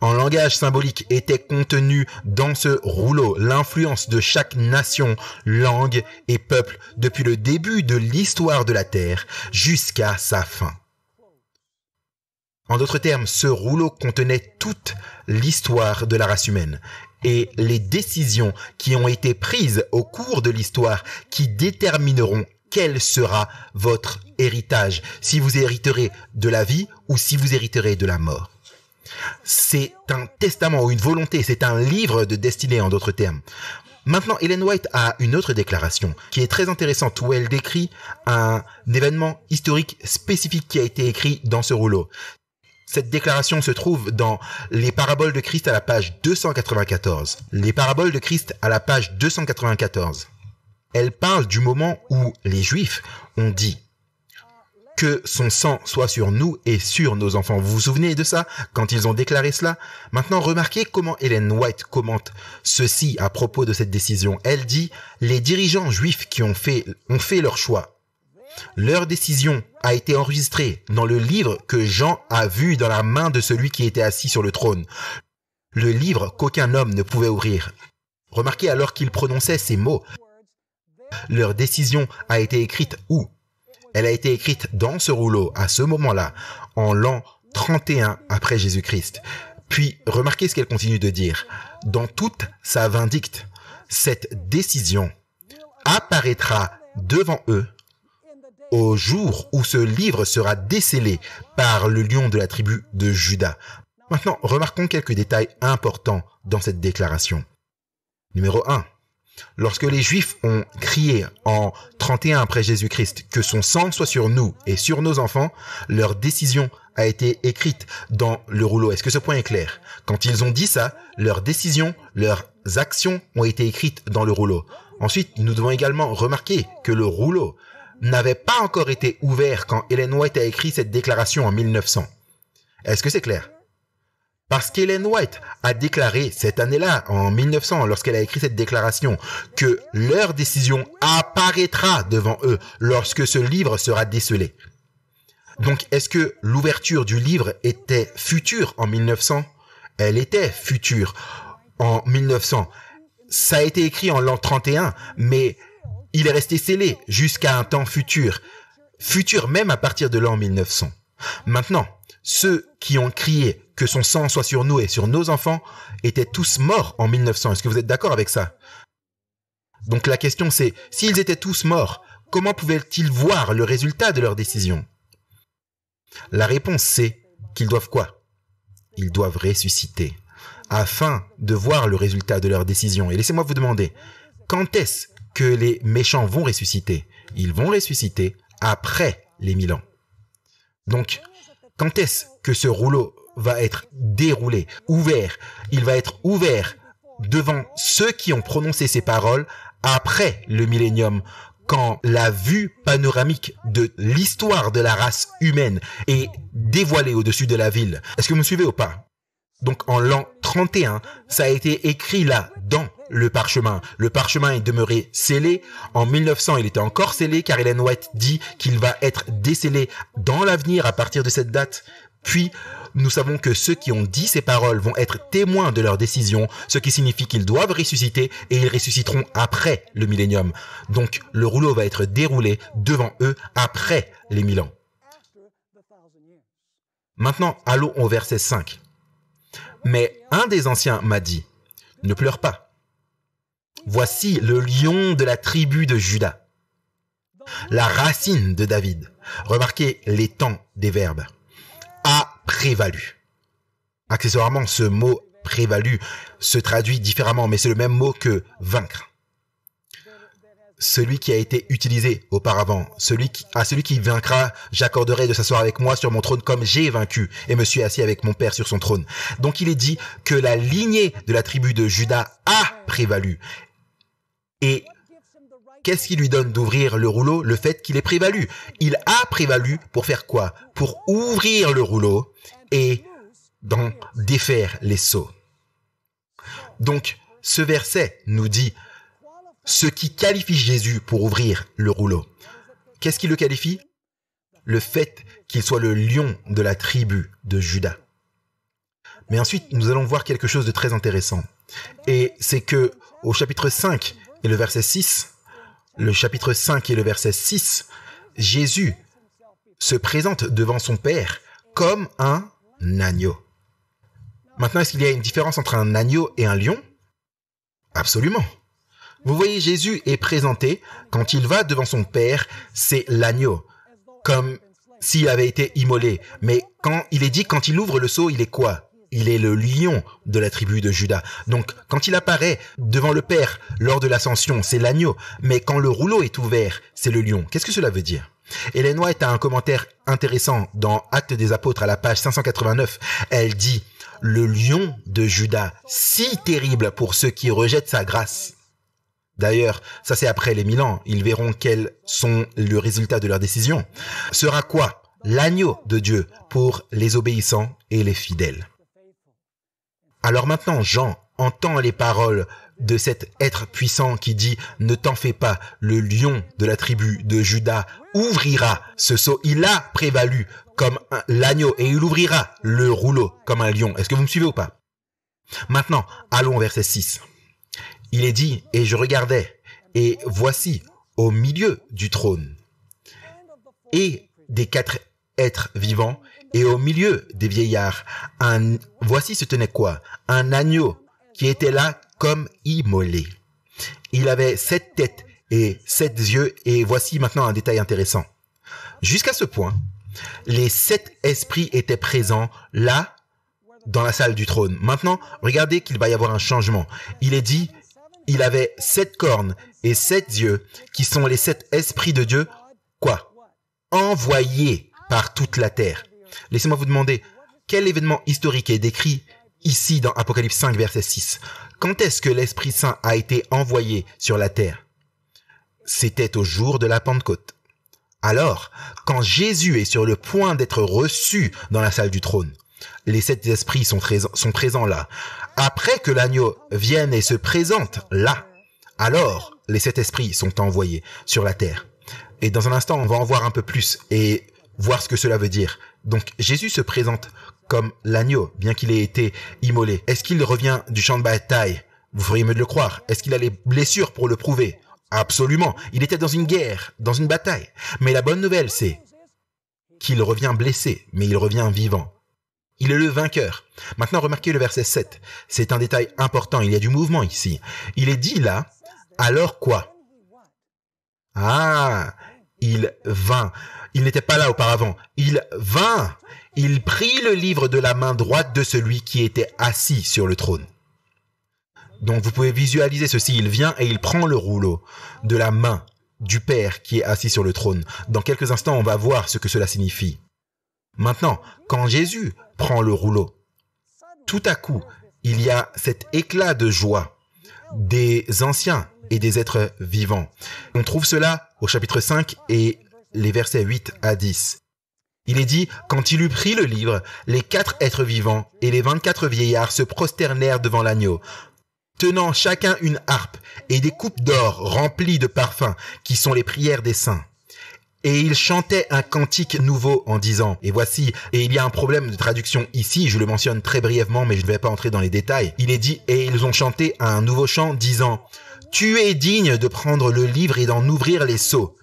En langage symbolique était contenu dans ce rouleau l'influence de chaque nation, langue et peuple depuis le début de l'histoire de la terre jusqu'à sa fin. En d'autres termes, ce rouleau contenait toute l'histoire de la race humaine et les décisions qui ont été prises au cours de l'histoire qui détermineront quel sera votre héritage, si vous hériterez de la vie ou si vous hériterez de la mort. C'est un testament ou une volonté, c'est un livre de destinée en d'autres termes. Maintenant, Ellen White a une autre déclaration qui est très intéressante où elle décrit un événement historique spécifique qui a été écrit dans ce rouleau. Cette déclaration se trouve dans les Paraboles de Christ à la page 294. Les Paraboles de Christ à la page 294. Elle parle du moment où les Juifs ont dit que son sang soit sur nous et sur nos enfants. Vous vous souvenez de ça, quand ils ont déclaré cela? Maintenant, remarquez comment Ellen White commente ceci à propos de cette décision. Elle dit, les dirigeants juifs qui ont fait leur choix. Leur décision a été enregistrée dans le livre que Jean a vu dans la main de celui qui était assis sur le trône. Le livre qu'aucun homme ne pouvait ouvrir. Remarquez alors qu'ils prononçaient ces mots. Leur décision a été écrite où? Elle a été écrite dans ce rouleau, à ce moment-là, en l'an 31 après Jésus-Christ. Puis, remarquez ce qu'elle continue de dire. Dans toute sa vindicte, cette décision apparaîtra devant eux au jour où ce livre sera décelé par le lion de la tribu de Juda. Maintenant, remarquons quelques détails importants dans cette déclaration. Numéro 1. Lorsque les Juifs ont crié en 31 après Jésus-Christ que son sang soit sur nous et sur nos enfants, leur décision a été écrite dans le rouleau. Est-ce que ce point est clair? Quand ils ont dit ça, leurs décisions, leurs actions ont été écrites dans le rouleau. Ensuite, nous devons également remarquer que le rouleau n'avait pas encore été ouvert quand Ellen White a écrit cette déclaration en 1900. Est-ce que c'est clair? Parce qu'Ellen White a déclaré cette année-là, en 1900, lorsqu'elle a écrit cette déclaration, que leur décision apparaîtra devant eux lorsque ce livre sera décelé. Donc, est-ce que l'ouverture du livre était future en 1900? Elle était future en 1900. Ça a été écrit en l'an 31, mais il est resté scellé jusqu'à un temps futur. Futur même à partir de l'an 1900. Maintenant, ceux qui ont crié que son sang soit sur nous et sur nos enfants étaient tous morts en 1900. Est-ce que vous êtes d'accord avec ça? Donc la question c'est, s'ils étaient tous morts, comment pouvaient-ils voir le résultat de leur décision? La réponse c'est qu'ils doivent quoi? Ils doivent ressusciter afin de voir le résultat de leur décision. Et laissez-moi vous demander, quand est-ce que les méchants vont ressusciter? Ils vont ressusciter après les 1000 ans. Donc, quand est-ce que ce rouleau va être déroulé, ouvert? Il va être ouvert devant ceux qui ont prononcé ces paroles après le millénium, quand la vue panoramique de l'histoire de la race humaine est dévoilée au-dessus de la ville. Est-ce que vous me suivez ou pas? Donc en l'an 31, ça a été écrit là, dans le parchemin. Le parchemin est demeuré scellé. En 1900, il était encore scellé car Ellen White dit qu'il va être décellé dans l'avenir à partir de cette date. Puis, nous savons que ceux qui ont dit ces paroles vont être témoins de leur décision, ce qui signifie qu'ils doivent ressusciter et ils ressusciteront après le millénium. Donc, le rouleau va être déroulé devant eux après les 1000 ans. Maintenant, allons au verset 5. Mais un des anciens m'a dit, « Ne pleure pas. Voici le lion de la tribu de Juda, la racine de David. » Remarquez les temps des verbes. A prévalu. Accessoirement, ce mot prévalu se traduit différemment, mais c'est le même mot que vaincre. Celui qui a été utilisé auparavant, celui qui vaincra, j'accorderai de s'asseoir avec moi sur mon trône comme j'ai vaincu et me suis assis avec mon père sur son trône. Donc il est dit que la lignée de la tribu de Juda a prévalu. Et qu'est-ce qui lui donne d'ouvrir le rouleau? Le fait qu'il ait prévalu. Il a prévalu pour faire quoi? Pour ouvrir le rouleau et d'en défaire les sceaux. Donc, ce verset nous dit ce qui qualifie Jésus pour ouvrir le rouleau. Qu'est-ce qui le qualifie? Le fait qu'il soit le lion de la tribu de Juda. Mais ensuite, nous allons voir quelque chose de très intéressant. Et c'est que au chapitre 5 et le verset 6, Jésus se présente devant son Père comme un agneau. Maintenant, est-ce qu'il y a une différence entre un agneau et un lion? Absolument. Vous voyez, Jésus est présenté, quand il va devant son Père, c'est l'agneau, comme s'il avait été immolé. Mais quand il est dit, quand il ouvre le sceau, il est quoi? Il est le lion de la tribu de Juda. Donc, quand il apparaît devant le Père lors de l'ascension, c'est l'agneau. Mais quand le rouleau est ouvert, c'est le lion. Qu'est-ce que cela veut dire? Ellen White a un commentaire intéressant dans Actes des Apôtres à la page 589. Elle dit « Le lion de Juda, si terrible pour ceux qui rejettent sa grâce. » D'ailleurs, ça c'est après les 1000 ans. Ils verront quels sont le résultat de leur décision. Sera quoi? L'agneau de Dieu pour les obéissants et les fidèles. Alors maintenant, Jean entend les paroles de cet être puissant qui dit « Ne t'en fais pas, le lion de la tribu de Juda ouvrira ce sceau. Il a prévalu comme l'agneau et il ouvrira le rouleau comme un lion. » Est-ce que vous me suivez ou pas? Maintenant, allons au verset 6. Il est dit « Et je regardais, et voici au milieu du trône, et des 4 êtres vivants, et au milieu des vieillards, voici se tenait quoi? Un agneau qui était là comme immolé. Il avait 7 têtes et 7 yeux, et voici maintenant un détail intéressant. Jusqu'à ce point, les 7 esprits étaient présents là, dans la salle du trône. Maintenant, regardez qu'il va y avoir un changement. Il est dit, il avait 7 cornes et 7 yeux, qui sont les 7 esprits de Dieu, quoi? Envoyés par toute la terre. Laissez-moi vous demander, quel événement historique est décrit ici dans Apocalypse 5, verset 6? Quand est-ce que l'Esprit Saint a été envoyé sur la terre? C'était au jour de la Pentecôte. Alors, quand Jésus est sur le point d'être reçu dans la salle du trône, les 7 esprits sont présents là. Après que l'agneau vienne et se présente là, alors les 7 esprits sont envoyés sur la terre. Et dans un instant, on va en voir un peu plus et voir ce que cela veut dire. Donc Jésus se présente comme l'agneau, bien qu'il ait été immolé. Est-ce qu'il revient du champ de bataille? Vous feriez mieux de le croire. Est-ce qu'il a les blessures pour le prouver? Absolument. Il était dans une guerre, dans une bataille. Mais la bonne nouvelle, c'est qu'il revient blessé, mais il revient vivant. Il est le vainqueur. Maintenant, remarquez le verset 7. C'est un détail important. Il y a du mouvement ici. Il est dit là, alors quoi? Ah, il vint. Il n'était pas là auparavant. Il vint. Il prit le livre de la main droite de celui qui était assis sur le trône. Donc, vous pouvez visualiser ceci. Il vient et il prend le rouleau de la main du Père qui est assis sur le trône. Dans quelques instants, on va voir ce que cela signifie. Maintenant, quand Jésus prend le rouleau, tout à coup, il y a cet éclat de joie des anciens et des êtres vivants. On trouve cela au chapitre 5 et les versets 8 à 10. Il est dit, quand il eut pris le livre, les 4 êtres vivants et les 24 vieillards se prosternèrent devant l'agneau, tenant chacun une harpe et des coupes d'or remplies de parfums, qui sont les prières des saints. Et ils chantaient un cantique nouveau en disant, et voici, et il y a un problème de traduction ici, je le mentionne très brièvement, mais je ne vais pas entrer dans les détails. Il est dit, et ils ont chanté un nouveau chant disant, « Tu es digne de prendre le livre et d'en ouvrir les sceaux. »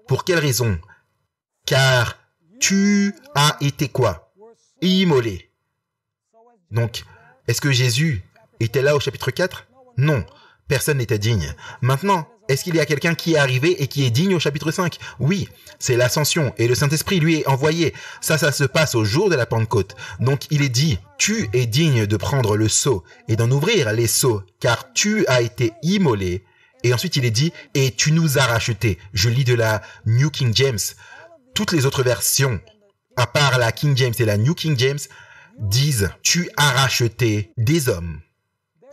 Pour quelle raison? Car tu as été quoi? Immolé. Donc, est-ce que Jésus était là au chapitre 4? Non, personne n'était digne. Maintenant, est-ce qu'il y a quelqu'un qui est arrivé et qui est digne au chapitre 5? Oui, c'est l'ascension et le Saint-Esprit lui est envoyé. Ça se passe au jour de la Pentecôte. Donc il est dit, tu es digne de prendre le sceau et d'en ouvrir les sceaux, car tu as été immolé. Et ensuite il est dit, et tu nous as rachetés. Je lis de la New King James. Toutes les autres versions, à part la King James et la New King James, disent, tu as racheté des hommes.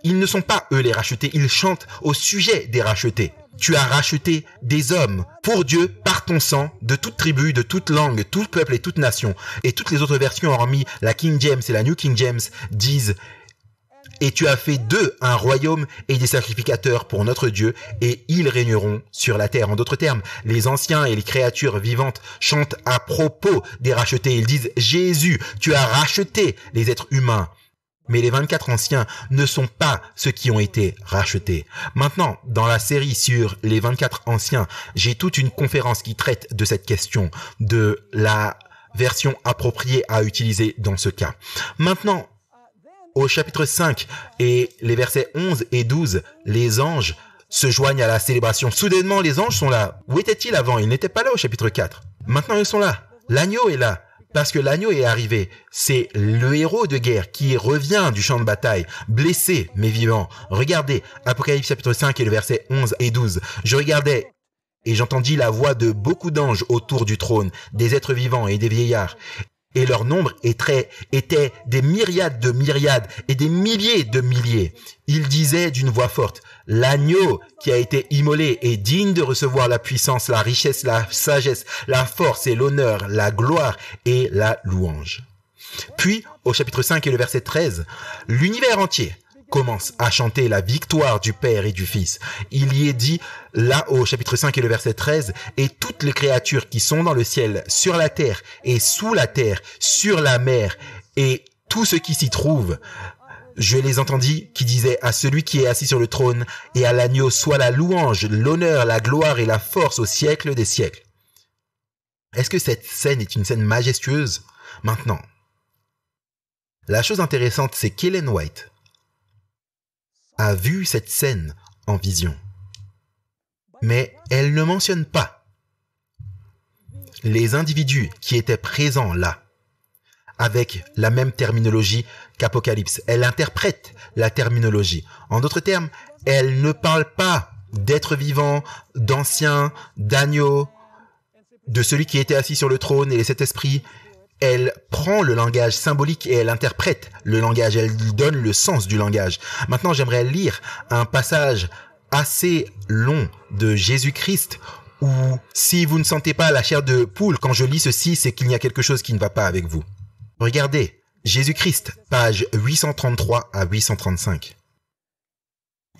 Ils ne sont pas eux les rachetés, ils chantent au sujet des rachetés. Tu as racheté des hommes pour Dieu par ton sang, de toute tribu, de toute langue, tout peuple et toute nation. Et toutes les autres versions, hormis la King James et la New King James, disent « Et tu as fait d'eux un royaume et des sacrificateurs pour notre Dieu, et ils régneront sur la terre. » En d'autres termes, les anciens et les créatures vivantes chantent à propos des rachetés. Ils disent « Jésus, tu as racheté les êtres humains. » Mais les 24 anciens ne sont pas ceux qui ont été rachetés. Maintenant, dans la série sur les 24 anciens, j'ai toute une conférence qui traite de cette question, de la version appropriée à utiliser dans ce cas. Maintenant, au chapitre 5 et les versets 11 et 12, les anges se joignent à la célébration. Soudainement, les anges sont là. Où étaient-ils avant? Ils n'étaient pas là au chapitre 4. Maintenant, ils sont là. L'agneau est là. Parce que l'agneau est arrivé, c'est le héros de guerre qui revient du champ de bataille, blessé mais vivant. Regardez, Apocalypse chapitre 5 et le verset 11 et 12. Je regardais et j'entendis la voix de beaucoup d'anges autour du trône, des êtres vivants et des vieillards. Et leur nombre était des myriades de myriades et des milliers de milliers. Ils disaient d'une voix forte, « L'agneau qui a été immolé est digne de recevoir la puissance, la richesse, la sagesse, la force et l'honneur, la gloire et la louange. » Puis, au chapitre 5 et le verset 13, l'univers entier commence à chanter la victoire du Père et du Fils. Il y est dit, là au chapitre 5 et le verset 13, « Et toutes les créatures qui sont dans le ciel, sur la terre et sous la terre, sur la mer, et tout ce qui s'y trouve, je les entendis qui disaient à celui qui est assis sur le trône et à l'agneau soit la louange, l'honneur, la gloire et la force au siècle des siècles. » Est-ce que cette scène est une scène majestueuse? Maintenant, la chose intéressante, c'est qu'Ellen White a vu cette scène en vision. Mais elle ne mentionne pas les individus qui étaient présents là, avec la même terminologie qu'Apocalypse. Elle interprète la terminologie. En d'autres termes, elle ne parle pas d'êtres vivants, d'anciens, d'agneaux, de celui qui était assis sur le trône et les 7 esprits. Elle prend le langage symbolique et elle interprète le langage, elle donne le sens du langage. Maintenant, j'aimerais lire un passage assez long de Jésus-Christ où, si vous ne sentez pas la chair de poule quand je lis ceci, c'est qu'il y a quelque chose qui ne va pas avec vous. Regardez, Jésus-Christ, page 833 à 835.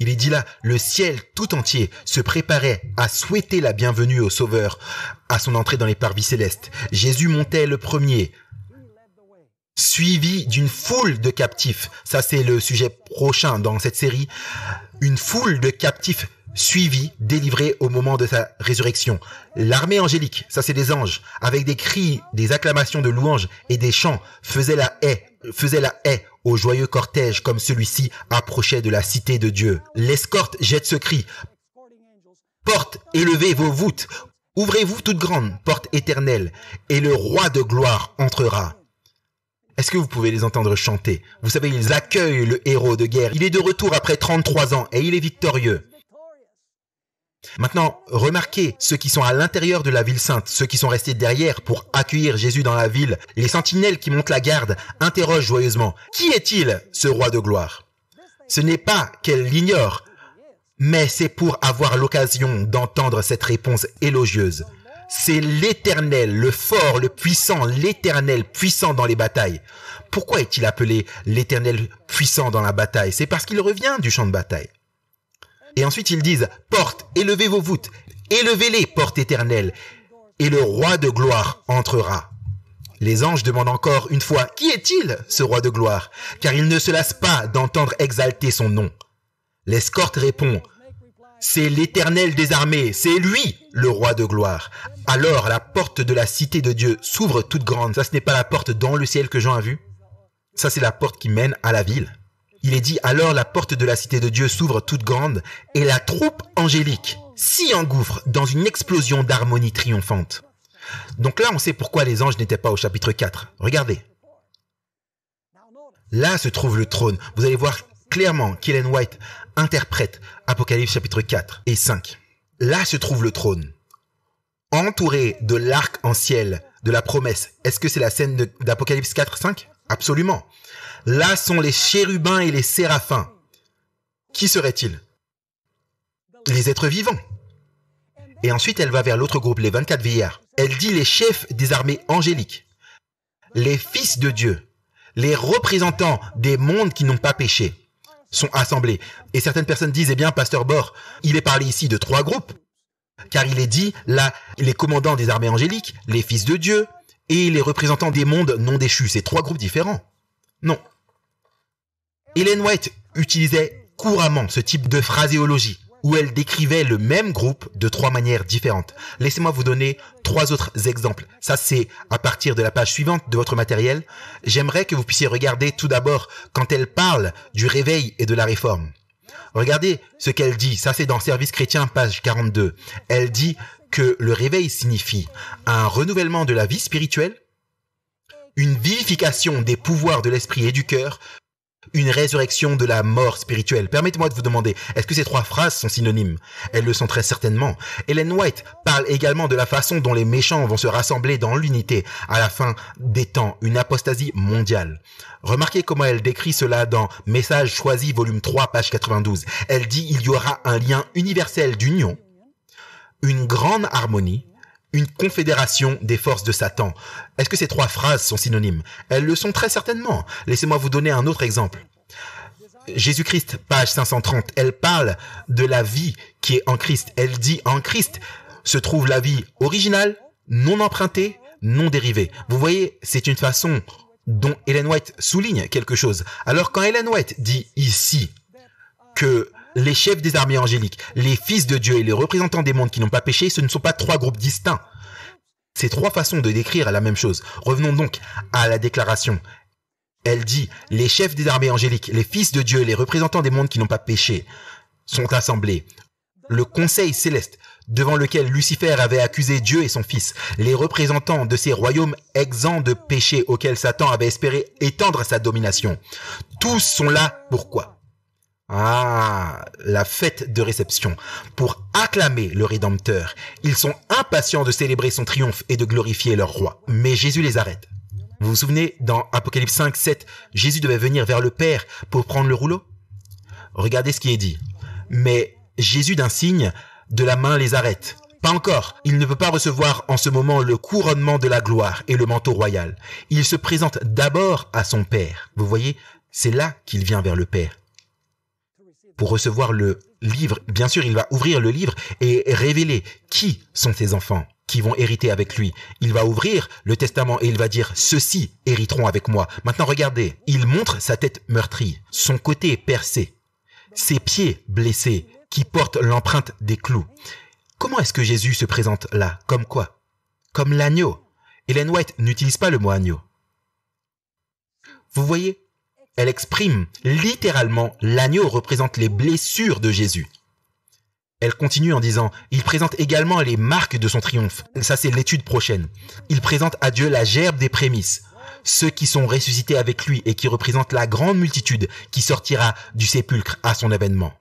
Il est dit là, le ciel tout entier se préparait à souhaiter la bienvenue au Sauveur à son entrée dans les parvis célestes. Jésus montait le premier, suivi d'une foule de captifs. Ça, c'est le sujet prochain dans cette série. Une foule de captifs suivis, délivrés au moment de sa résurrection. L'armée angélique, ça c'est des anges, avec des cris, des acclamations de louanges et des chants, faisait la haie au joyeux cortège comme celui-ci approchait de la cité de Dieu. L'escorte jette ce cri. Porte, élevez vos voûtes, ouvrez-vous toutes grandes, porte éternelle, et le roi de gloire entrera. Est-ce que vous pouvez les entendre chanter? Vous savez, ils accueillent le héros de guerre. Il est de retour après 33 ans et il est victorieux. Maintenant, remarquez ceux qui sont à l'intérieur de la ville sainte, ceux qui sont restés derrière pour accueillir Jésus dans la ville. Les sentinelles qui montent la garde interrogent joyeusement. Qui est-il, ce roi de gloire? Ce n'est pas qu'elle l'ignore, mais c'est pour avoir l'occasion d'entendre cette réponse élogieuse. c'est l'Éternel, le fort, le puissant, l'Éternel puissant dans les batailles. Pourquoi est-il appelé l'Éternel puissant dans la bataille? C'est parce qu'il revient du champ de bataille. Et ensuite ils disent, porte, élevez vos voûtes, élevez-les, porte éternelle, et le roi de gloire entrera. Les anges demandent encore une fois, qui est-il, ce roi de gloire? Car il ne se lasse pas d'entendre exalter son nom. L'escorte répond, c'est l'Éternel des armées, c'est lui, le roi de gloire. Alors la porte de la cité de Dieu s'ouvre toute grande. Ça, ce n'est pas la porte dans le ciel que Jean a vue. Ça, c'est la porte qui mène à la ville. Il est dit, alors la porte de la cité de Dieu s'ouvre toute grande, et la troupe angélique s'y engouffre dans une explosion d'harmonie triomphante. Donc là, on sait pourquoi les anges n'étaient pas au chapitre 4. Regardez. Là se trouve le trône. Vous allez voir clairement qu'Ellen White interprète Apocalypse chapitre 4 et 5. Là se trouve le trône. Entouré de l'arc-en-ciel de la promesse. Est-ce que c'est la scène d'Apocalypse 4, 5? Absolument. Là sont les chérubins et les séraphins. Qui seraient-ils? Les êtres vivants. Et ensuite, elle va vers l'autre groupe, les 24 vieillards. Elle dit les chefs des armées angéliques, les fils de Dieu, les représentants des mondes qui n'ont pas péché, sont assemblés. Et certaines personnes disent, eh bien, Pasteur Bord, il est parlé ici de 3 groupes, car il est dit, là, les commandants des armées angéliques, les fils de Dieu, et les représentants des mondes non déchus. C'est 3 groupes différents. Non. Ellen White utilisait couramment ce type de phraséologie, où elle décrivait le même groupe de 3 manières différentes. Laissez-moi vous donner 3 autres exemples. Ça, c'est à partir de la page suivante de votre matériel. J'aimerais que vous puissiez regarder tout d'abord quand elle parle du réveil et de la réforme. Regardez ce qu'elle dit. Ça, c'est dans Service chrétien, page 42. Elle dit que le réveil signifie un renouvellement de la vie spirituelle, une vivification des pouvoirs de l'esprit et du cœur, une résurrection de la mort spirituelle. Permettez-moi de vous demander, est-ce que ces 3 phrases sont synonymes? Elles le sont très certainement. Ellen White parle également de la façon dont les méchants vont se rassembler dans l'unité à la fin des temps, une apostasie mondiale. Remarquez comment elle décrit cela dans Message choisi, volume 3, page 92. Elle dit il y aura un lien universel d'union, une grande harmonie, une confédération des forces de Satan. Est-ce que ces 3 phrases sont synonymes? Elles le sont très certainement. Laissez-moi vous donner un autre exemple. Jésus-Christ, page 530, elle parle de la vie qui est en Christ. Elle dit en Christ se trouve la vie originale, non empruntée, non dérivée. Vous voyez, c'est une façon dont Ellen White souligne quelque chose. Alors quand Ellen White dit ici que les chefs des armées angéliques, les fils de Dieu et les représentants des mondes qui n'ont pas péché, ce ne sont pas 3 groupes distincts. C'est 3 façons de décrire la même chose. Revenons donc à la déclaration. Elle dit, les chefs des armées angéliques, les fils de Dieu et les représentants des mondes qui n'ont pas péché sont assemblés. Le conseil céleste devant lequel Lucifer avait accusé Dieu et son fils, les représentants de ces royaumes exempts de péché auxquels Satan avait espéré étendre sa domination. Tous sont là, pourquoi? Ah, la fête de réception. Pour acclamer le Rédempteur. Ils sont impatients de célébrer son triomphe et de glorifier leur roi. Mais Jésus les arrête. Vous vous souvenez, dans Apocalypse 5, 7, Jésus devait venir vers le Père pour prendre le rouleau? Regardez ce qui est dit. Mais Jésus d'un signe de la main les arrête. Pas encore. Il ne veut pas recevoir en ce moment le couronnement de la gloire et le manteau royal. Il se présente d'abord à son Père. Vous voyez, c'est là qu'il vient vers le Père. Pour recevoir le livre, bien sûr, il va ouvrir le livre et révéler qui sont ses enfants qui vont hériter avec lui. Il va ouvrir le testament et il va dire « Ceux-ci hériteront avec moi ». Maintenant, regardez, il montre sa tête meurtrie, son côté percé, ses pieds blessés qui portent l'empreinte des clous. Comment est-ce que Jésus se présente là? Comme quoi? Comme l'agneau. Ellen White n'utilise pas le mot agneau. Vous voyez? Elle exprime littéralement l'agneau représente les blessures de Jésus. Elle continue en disant, il présente également les marques de son triomphe. Ça, c'est l'étude prochaine. Il présente à Dieu la gerbe des prémices, ceux qui sont ressuscités avec lui et qui représentent la grande multitude qui sortira du sépulcre à son avènement.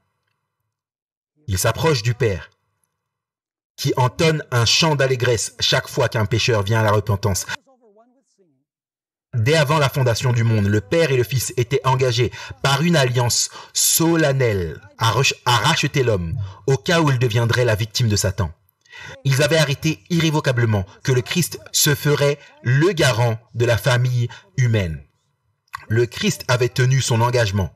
Il s'approche du Père, qui entonne un chant d'allégresse chaque fois qu'un pécheur vient à la repentance. Dès avant la fondation du monde, le Père et le Fils étaient engagés par une alliance solennelle à racheter l'homme, au cas où il deviendrait la victime de Satan. Ils avaient arrêté irrévocablement que le Christ se ferait le garant de la famille humaine. Le Christ avait tenu son engagement.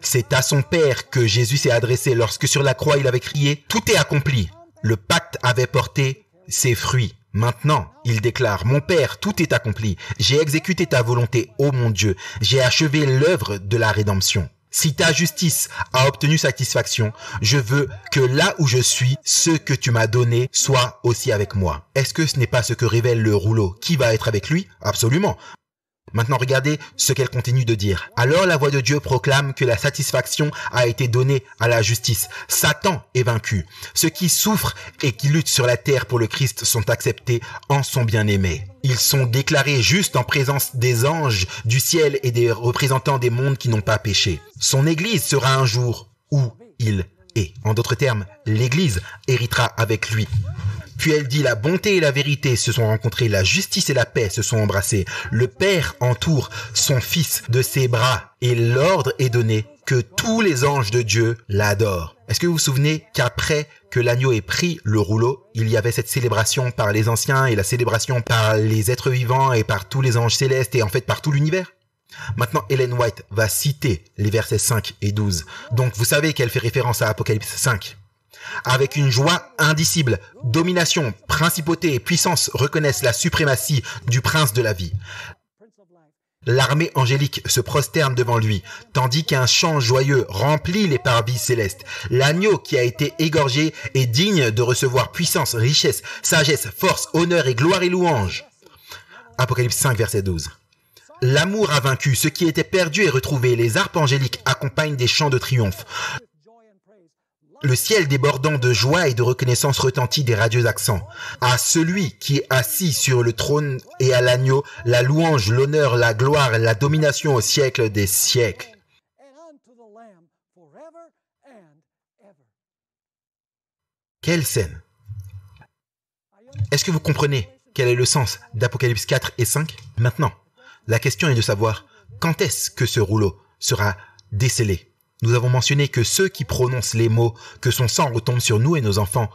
C'est à son Père que Jésus s'est adressé lorsque sur la croix il avait crié « Tout est accompli ». Le pacte avait porté ses fruits. Maintenant, il déclare « Mon Père, tout est accompli. J'ai exécuté ta volonté, ô mon Dieu. J'ai achevé l'œuvre de la rédemption. Si ta justice a obtenu satisfaction, je veux que là où je suis, ce que tu m'as donné soit aussi avec moi. » Est-ce que ce n'est pas ce que révèle le rouleau? Qui va être avec lui? Absolument. Maintenant, regardez ce qu'elle continue de dire. Alors la voix de Dieu proclame que la satisfaction a été donnée à la justice. Satan est vaincu. Ceux qui souffrent et qui luttent sur la terre pour le Christ sont acceptés en son bien-aimé. Ils sont déclarés justes en présence des anges du ciel et des représentants des mondes qui n'ont pas péché. Son Église sera un jour où il est. En d'autres termes, l'Église héritera avec lui. Puis elle dit, la bonté et la vérité se sont rencontrées, la justice et la paix se sont embrassées. Le Père entoure son Fils de ses bras et l'ordre est donné que tous les anges de Dieu l'adorent. Est-ce que vous vous souvenez qu'après que l'agneau ait pris le rouleau, il y avait cette célébration par les anciens et la célébration par les êtres vivants et par tous les anges célestes et en fait par tout l'univers? Maintenant, Ellen White va citer les versets 5 et 12. Donc vous savez qu'elle fait référence à Apocalypse 5. Avec une joie indicible, domination, principauté et puissance reconnaissent la suprématie du prince de la vie. L'armée angélique se prosterne devant lui, tandis qu'un chant joyeux remplit les parvis célestes. L'agneau qui a été égorgé est digne de recevoir puissance, richesse, sagesse, force, honneur et gloire et louange. Apocalypse 5, verset 12. L'amour a vaincu, ce qui était perdu est retrouvé. Les harpes angéliques accompagnent des chants de triomphe. Le ciel débordant de joie et de reconnaissance retentit des radieux accents. À celui qui est assis sur le trône et à l'agneau, la louange, l'honneur, la gloire, la domination au siècle des siècles. Quelle scène! Est-ce que vous comprenez quel est le sens d'Apocalypse 4 et 5? Maintenant, la question est de savoir quand est-ce que ce rouleau sera décellé. Nous avons mentionné que ceux qui prononcent les mots « que son sang retombe sur nous et nos enfants »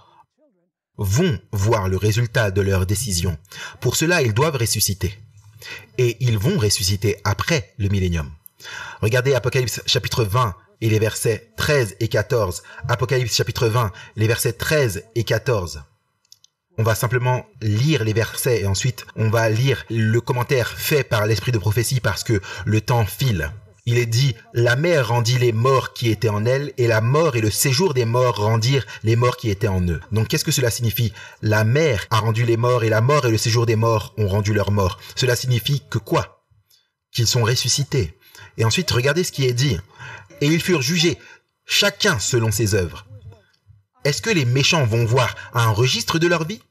vont voir le résultat de leur décision. Pour cela, ils doivent ressusciter. Et ils vont ressusciter après le millénium. Regardez Apocalypse chapitre 20 et les versets 13 et 14. Apocalypse chapitre 20, les versets 13 et 14. On va simplement lire les versets et ensuite on va lire le commentaire fait par l'esprit de prophétie parce que le temps file. Il est dit, la mer rendit les morts qui étaient en elle, et la mort et le séjour des morts rendirent les morts qui étaient en eux. Donc, qu'est-ce que cela signifie? La mer a rendu les morts, et la mort et le séjour des morts ont rendu leurs morts. Cela signifie que quoi? Qu'ils sont ressuscités. Et ensuite, regardez ce qui est dit. Et ils furent jugés, chacun selon ses œuvres. Est-ce que les méchants vont voir un registre de leur vie?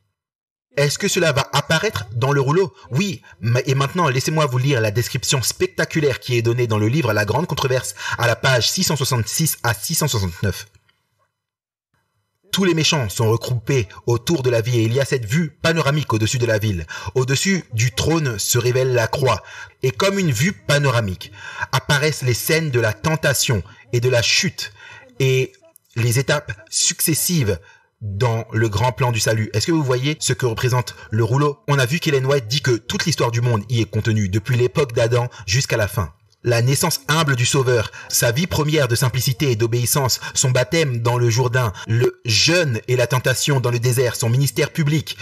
Est-ce que cela va apparaître dans le rouleau? Oui, et maintenant laissez-moi vous lire la description spectaculaire qui est donnée dans le livre La Grande Controverse à la page 666 à 669. Tous les méchants sont regroupés autour de la vie et il y a cette vue panoramique au-dessus de la ville. Au-dessus du trône se révèle la croix et comme une vue panoramique apparaissent les scènes de la tentation et de la chute et les étapes successives dans le grand plan du salut. Est-ce que vous voyez ce que représente le rouleau? On a vu qu'Ellen White dit que toute l'histoire du monde y est contenue, depuis l'époque d'Adam jusqu'à la fin. La naissance humble du Sauveur, sa vie première de simplicité et d'obéissance, son baptême dans le Jourdain, le jeûne et la tentation dans le désert, son ministère public,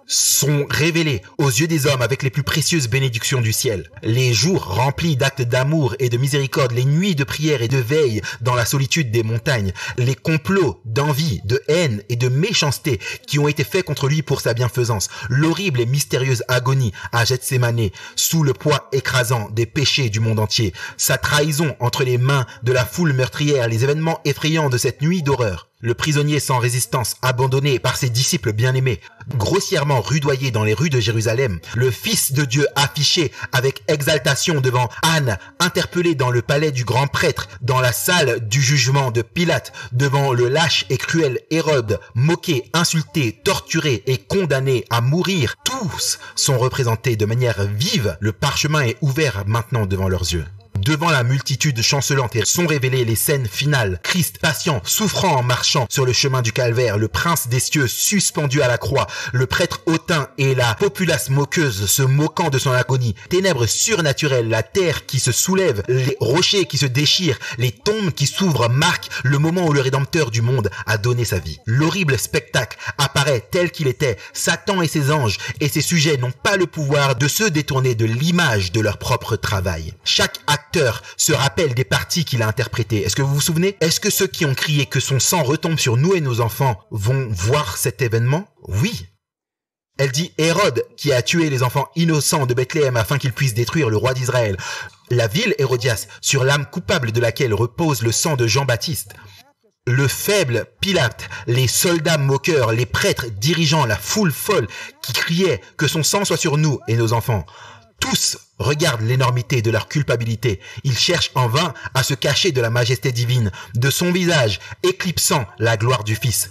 sont révélés aux yeux des hommes avec les plus précieuses bénédictions du ciel. Les jours remplis d'actes d'amour et de miséricorde, les nuits de prière et de veille dans la solitude des montagnes, les complots d'envie, de haine et de méchanceté qui ont été faits contre lui pour sa bienfaisance, l'horrible et mystérieuse agonie à Gethsémané sous le poids écrasant des péchés du monde entier, sa trahison entre les mains de la foule meurtrière, les événements effrayants de cette nuit d'horreur. Le prisonnier sans résistance, abandonné par ses disciples bien-aimés, grossièrement rudoyé dans les rues de Jérusalem, le Fils de Dieu affiché avec exaltation devant Anne, interpellé dans le palais du grand prêtre, dans la salle du jugement de Pilate, devant le lâche et cruel Hérode, moqué, insulté, torturé et condamné à mourir. Tous sont représentés de manière vive. Le parchemin est ouvert maintenant devant leurs yeux. Devant la multitude chancelante et sont révélées les scènes finales. Christ patient, souffrant en marchant sur le chemin du calvaire, le prince des cieux suspendu à la croix, le prêtre hautain et la populace moqueuse se moquant de son agonie. Ténèbres surnaturelles, la terre qui se soulève, les rochers qui se déchirent, les tombes qui s'ouvrent marquent le moment où le Rédempteur du monde a donné sa vie. L'horrible spectacle apparaît tel qu'il était. Satan et ses anges et ses sujets n'ont pas le pouvoir de se détourner de l'image de leur propre travail. Chaque acteur se rappelle des parties qu'il a interprétées. Est-ce que vous vous souvenez? Est-ce que ceux qui ont crié que son sang retombe sur nous et nos enfants vont voir cet événement? Oui. Elle dit Hérode qui a tué les enfants innocents de Bethléem afin qu'ils puissent détruire le roi d'Israël. La ville Hérodias, sur l'âme coupable de laquelle repose le sang de Jean-Baptiste. Le faible Pilate, les soldats moqueurs, les prêtres dirigeants, la foule folle qui criait que son sang soit sur nous et nos enfants. Tous regardent l'énormité de leur culpabilité. Ils cherchent en vain à se cacher de la majesté divine, de son visage, éclipsant la gloire du Fils.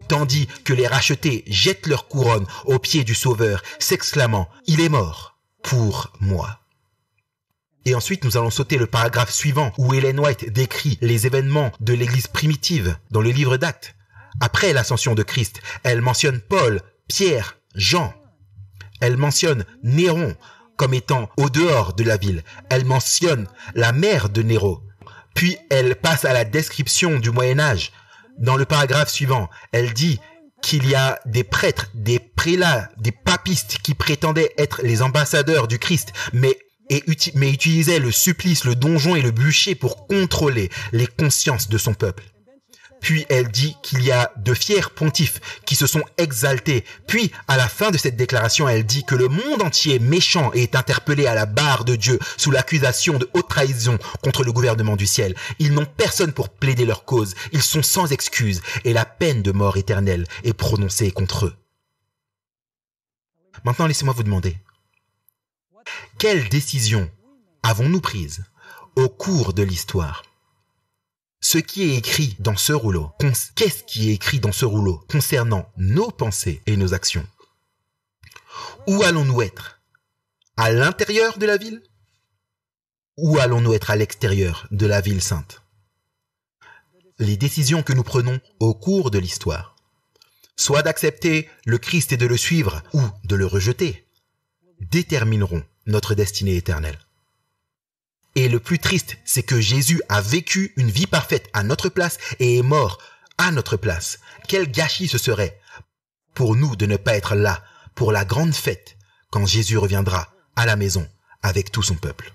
Tandis que les rachetés jettent leur couronne aux pieds du Sauveur, s'exclamant « Il est mort pour moi ». Et ensuite, nous allons sauter le paragraphe suivant où Ellen White décrit les événements de l'Église primitive dans le livre d'Actes. Après l'ascension de Christ, elle mentionne Paul, Pierre, Jean. Elle mentionne Néron comme étant au dehors de la ville. Elle mentionne la mère de Néron. Puis elle passe à la description du Moyen-Âge. Dans le paragraphe suivant, elle dit qu'il y a des prêtres, des prélats, des papistes qui prétendaient être les ambassadeurs du Christ, mais utilisaient le supplice, le donjon et le bûcher pour contrôler les consciences de son peuple. Puis elle dit qu'il y a de fiers pontifes qui se sont exaltés. Puis, à la fin de cette déclaration, elle dit que le monde entier méchant est interpellé à la barre de Dieu sous l'accusation de haute trahison contre le gouvernement du ciel. Ils n'ont personne pour plaider leur cause. Ils sont sans excuse et la peine de mort éternelle est prononcée contre eux. Maintenant, laissez-moi vous demander, quelle décision avons-nous prise au cours de l'histoire? Ce qui est écrit dans ce rouleau, qu'est-ce qui est écrit dans ce rouleau concernant nos pensées et nos actions? Où allons-nous être? À l'intérieur de la ville? Ou allons-nous être à l'extérieur de la ville sainte? Les décisions que nous prenons au cours de l'histoire, soit d'accepter le Christ et de le suivre, ou de le rejeter, détermineront notre destinée éternelle. Et le plus triste, c'est que Jésus a vécu une vie parfaite à notre place et est mort à notre place. Quel gâchis ce serait pour nous de ne pas être là pour la grande fête quand Jésus reviendra à la maison avec tout son peuple.